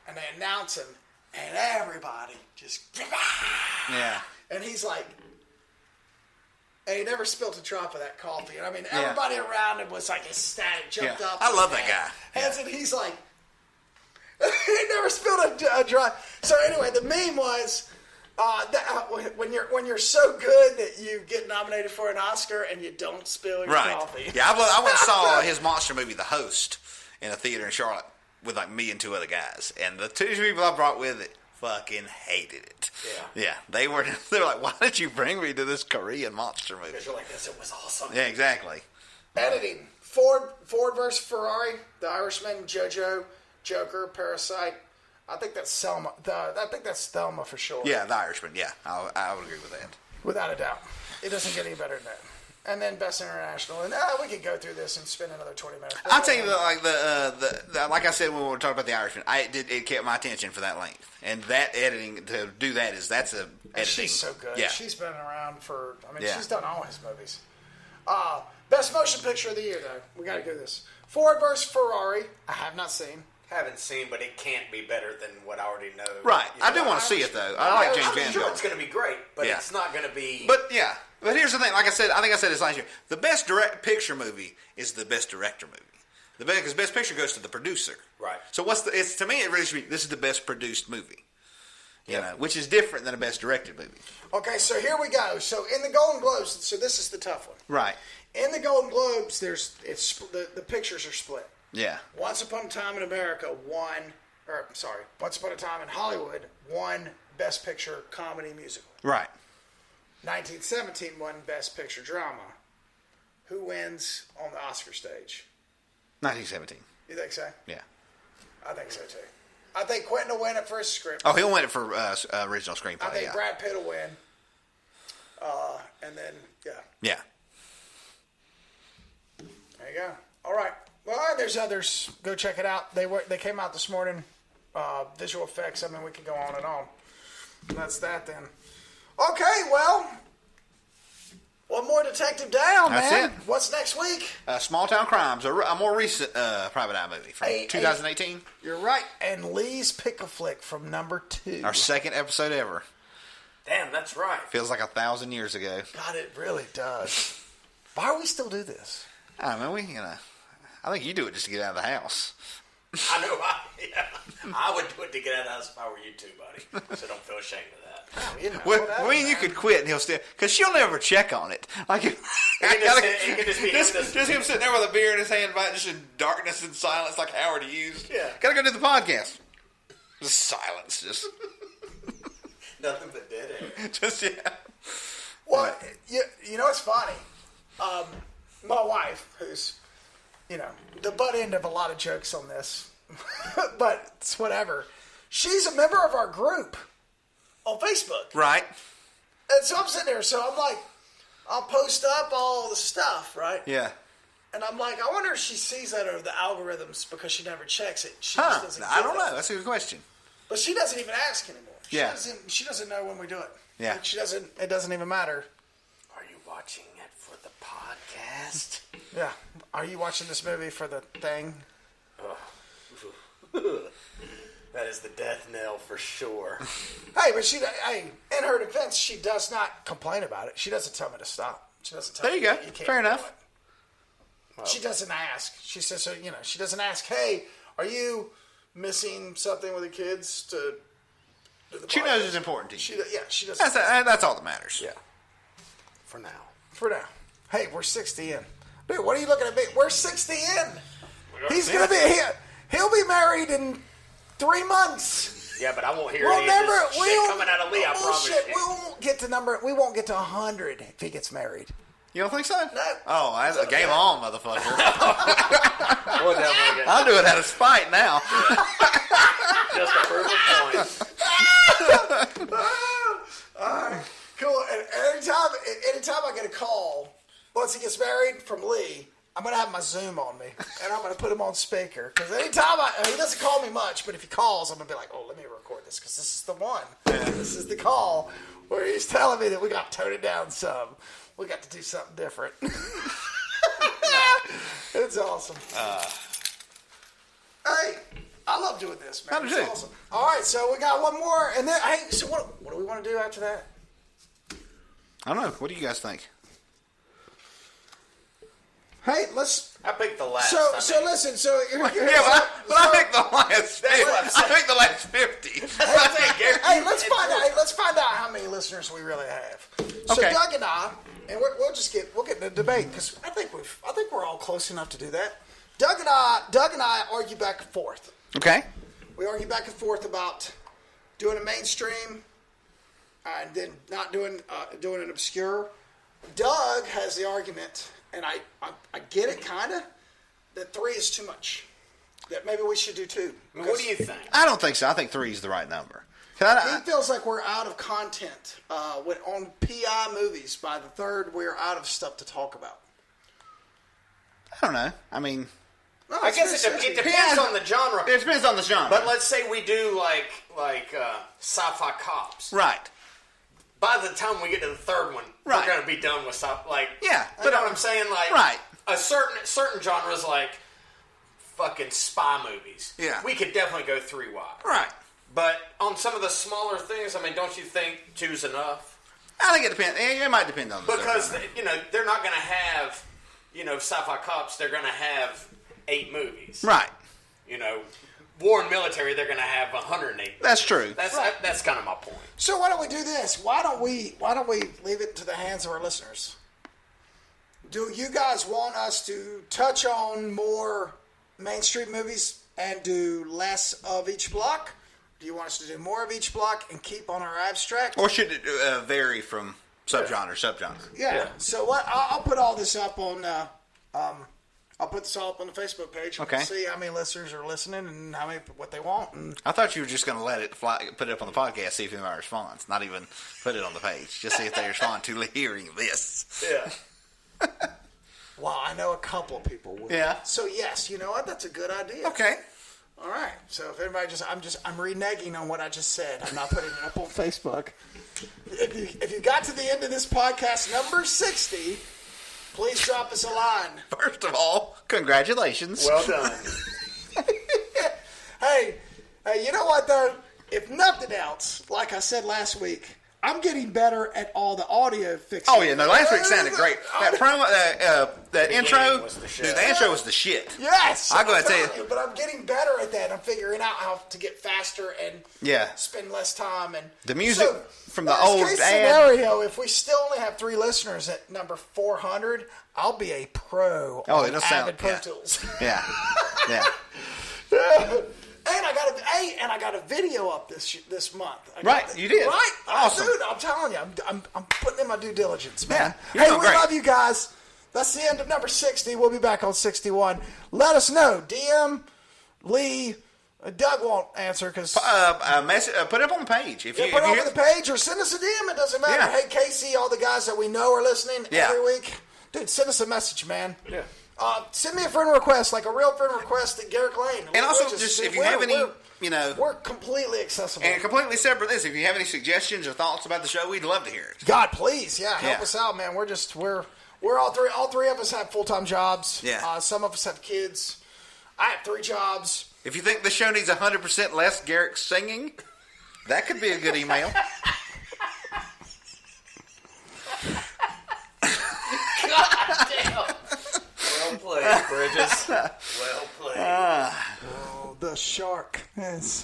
and they announce him, and everybody just and he's like, and he never spilled a drop of that coffee. And I mean, everybody around him was like ecstatic, jumped up. I love that guy. And he's like, he never spilled a drop. So anyway, the meme was. When you're so good that you get nominated for an Oscar and you don't spill your coffee. Yeah, I went and saw his monster movie, The Host, in a theater in Charlotte with like me and two other guys, and the two people I brought with it fucking hated it. Yeah, they were like, "Why did you bring me to this Korean monster movie?" Because you're like, "This it was awesome." Yeah, exactly. Editing: Ford versus Ferrari, The Irishman, JoJo, Joker, Parasite. I think that's Selma. I think that's Thelma for sure. Yeah, The Irishman. Yeah, I would agree with that. Without a doubt. It doesn't get any better than that. And then Best International. And we could go through this and spend another 20 minutes. I'll tell you, like I said when we were talking about The Irishman, it kept my attention for that length. And that editing, to do that's editing. She's so good. Yeah. She's been around for, she's done all his movies. Best Motion Picture of the Year, though. We got to go to this. Ford versus Ferrari. I have not seen. Haven't seen, but it can't be better than what I already know. Right. I do want to see it, though. I like James Van. I'm sure it's going to be great, but it's not going to be... But here's the thing. Like I said, I think I said this last year. The best direct picture movie is the best director movie. Because best picture goes to the producer. Right. So to me, it really should be, this is the best produced movie. You know, which is different than a best directed movie. Okay, so here we go. So in the Golden Globes, so this is the tough one. Right. In the Golden Globes, the pictures are split. Yeah. Once Upon a Time in America Once Upon a Time in Hollywood won Best Picture Comedy Musical. Right. 1917 won Best Picture Drama. Who wins on the Oscar stage? 1917. You think so? Yeah. I think so too. I think Quentin will win it for his script. Oh, he'll win it for original screenplay. I think Brad Pitt will win. And then, Yeah. There you go. All right. Well, there's others. Go check it out. They came out this morning. Visual effects. I mean, we could go on and on. That's that then. Okay, well, one more detective down, That's man. it. What's next week? Small Town Crimes, a more recent private eye movie from 2018. You're right. And Lee's Pick-a-Flick from number 2. Our second episode ever. Damn, that's right. Feels like 1,000 years ago. God, it really does. Why do we still do this? I mean, I think you do it just to get out of the house. I know. I would do it to get out of the house if I were you too, buddy. So don't feel ashamed of that. Well, you could quit and he'll still, because she'll never check on it. Like, It can just be just him sitting there with a beer in his hand, just in darkness and silence, like Howard used. Yeah. Gotta go do the podcast. Just silence, just. Nothing but dead air. Just, yeah. Well, you know what's funny? My wife, who's, the butt end of a lot of jokes on this, but it's whatever. She's a member of our group on Facebook. Right. And so I'm sitting there, so I'm like, I'll post up all the stuff, right? Yeah. And I'm like, I wonder if she sees that over the algorithms because she never checks it. She just doesn't I don't get it. know. That's a good question. But she doesn't even ask anymore. She doesn't know when we do it. Yeah. Like, it doesn't even matter. Are you watching it for the podcast? Yeah. Are you watching this movie for the thing? That is the death knell for sure. Hey, but in her defense, she does not complain about it. She doesn't tell me to stop. She doesn't tell me There you you go. can't Fair do enough. it. She doesn't ask. She says, so, she doesn't ask, hey, are you missing something with the kids to do the She podcast? knows it's important to you. She doesn't. That's all that matters. Yeah. For now. For now. Hey, we're 60 in. Dude, what are you looking at me? We're 60 in. He's going to be here. He'll be married in 3 months. Yeah, but I won't hear any of this shit coming out of Lee, I promise you. We won't get to 100 if he gets married. You don't think so? No. Oh, that's a game on, motherfucker. Whatever. I'll do it out of spite now. Just to prove a point. All right, cool. And anytime I get a call, once he gets married from Lee, I'm going to have my Zoom on me, and I'm going to put him on speaker. Because anytime he doesn't call me much, but if he calls, I'm going to be like, oh, let me record this, because this is the one. This is the call where he's telling me that we got to tone it down some. We got to do something different. It's awesome. Hey, I love doing this, man. I do It's too. awesome. All right, so we got one more, and then so what do we want to do after that? I don't know. What do you guys think? Hey, let's. I picked the last. So listen. So Yeah, but I think the last. I think the last 50. Hey, let's find out. Let's find out how many listeners we really have. So Okay. Doug and I, and we'll get in a debate because I think we're all close enough to do that. Doug and I argue back and forth. Okay. We argue back and forth about doing a mainstream and then not doing an obscure. Doug has the argument, and I get it kind of, that 3 is too much. That maybe we should do 2. What do you think? I don't think so. I think 3 is the right number. He feels like we're out of content on PI movies. By the 3rd, we're out of stuff to talk about. I don't know. I mean, No, I guess it depends on the genre. it depends on the genre. But let's say we do like sci-fi cops. Right. By the time we get to the 3rd one, Right. we're going to be done with stuff. Like, Yeah, you know what I'm saying? Like, Right. a certain genres like fucking spy movies. Yeah. We could definitely go 3 wide. Right. But on some of the smaller things, I mean, don't you think 2's enough? I think it depends. It might depend on the Because genre. they're not going to have sci-fi cops. They're going to have 8 movies. Right. War and military. They're going to have 108. That's true. That's kind of my point. So why don't we do this? Why don't we leave it to the hands of our listeners? Do you guys want us to touch on more mainstream movies and do less of each block? Do you want us to do more of each block and keep on our abstract? Or should it vary from subgenre to subgenre? Yeah. So what? I'll put all this up on. I'll put this all up on the Facebook page. Okay. See how many listeners are listening and what they want. And I thought you were just going to let it fly, put it up on the podcast, see if anybody responds. Not even put it on the page. Just see if they respond to hearing this. Yeah. well, I know a couple of people will. Yeah. So yes, you know what? That's a good idea. Okay. All right. So if everybody I'm reneging on what I just said. I'm not putting it up on Facebook. If you got to the end of this podcast, number 60, please drop us a line. First of all, congratulations. Well done. Hey, you know what though? If nothing else, like I said last week, I'm getting better at all the audio fixing. Oh yeah, no, last week sounded great. That promo, that intro, was the shit. dude, the intro was the shit. Yes, I'll go ahead and I'm tell telling you, but I'm getting better at that. I'm figuring out how to get faster and Yeah. spend less time. And The music from the worst old case ad. scenario, if we still only have 3 listeners at number 400, I'll be a pro. Oh, on it'll sound- Avid Pro yeah. Tools. Yeah, yeah. And I got a video up this month. Right, you did. Right, Awesome. dude. I'm telling you, I'm putting in my due diligence, man. Yeah, you're Hey, doing we great. love you guys. That's the end of number 60. We'll be back on 61. Let us know. DM Lee. Doug won't answer because Put it up on the page. If you put it if you over the page or send us a DM. It doesn't matter. Yeah. Hey, Casey, all the guys that we know are listening Yeah. every week. Dude, send us a message, man. Yeah. Send me a friend request, like a real friend request at Garrick Lane. And also, just if you have any, we're completely accessible. And completely separate this, if you have any suggestions or thoughts about the show, we'd love to hear it. God, please, help us out, man. We're all three of us have full-time jobs. Yeah. Some of us have kids. I have 3 jobs. If you think the show needs 100% less Garrick singing, that could be a good email. God damn. Well played, Bridges. Well played. Oh, the shark has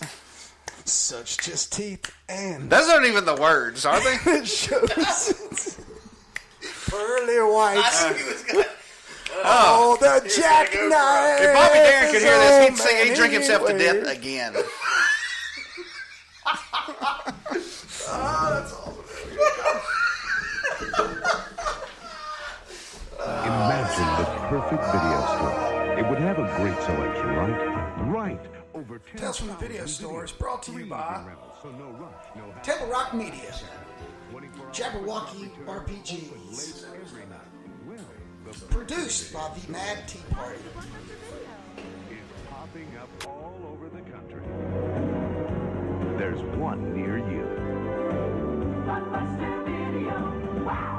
such just teeth, and those aren't even the words, are they? it shows pearly whites. I knew he was going to... Oh, the jackknife! If Bobby Darin could hear this, he'd sing, he'd drink himself to death again. Oh, that's awesome. Imagine the perfect video store. It would have a great selection, right? Right. Over 10 Tales from the Video Store is brought to you by so no rush, no hassle. Table Rock Media, JABBERWOCKY RPGs, produced by the Mad Tea Party. It's popping up all over the country. There's one near you. Blockbuster Video. Wow.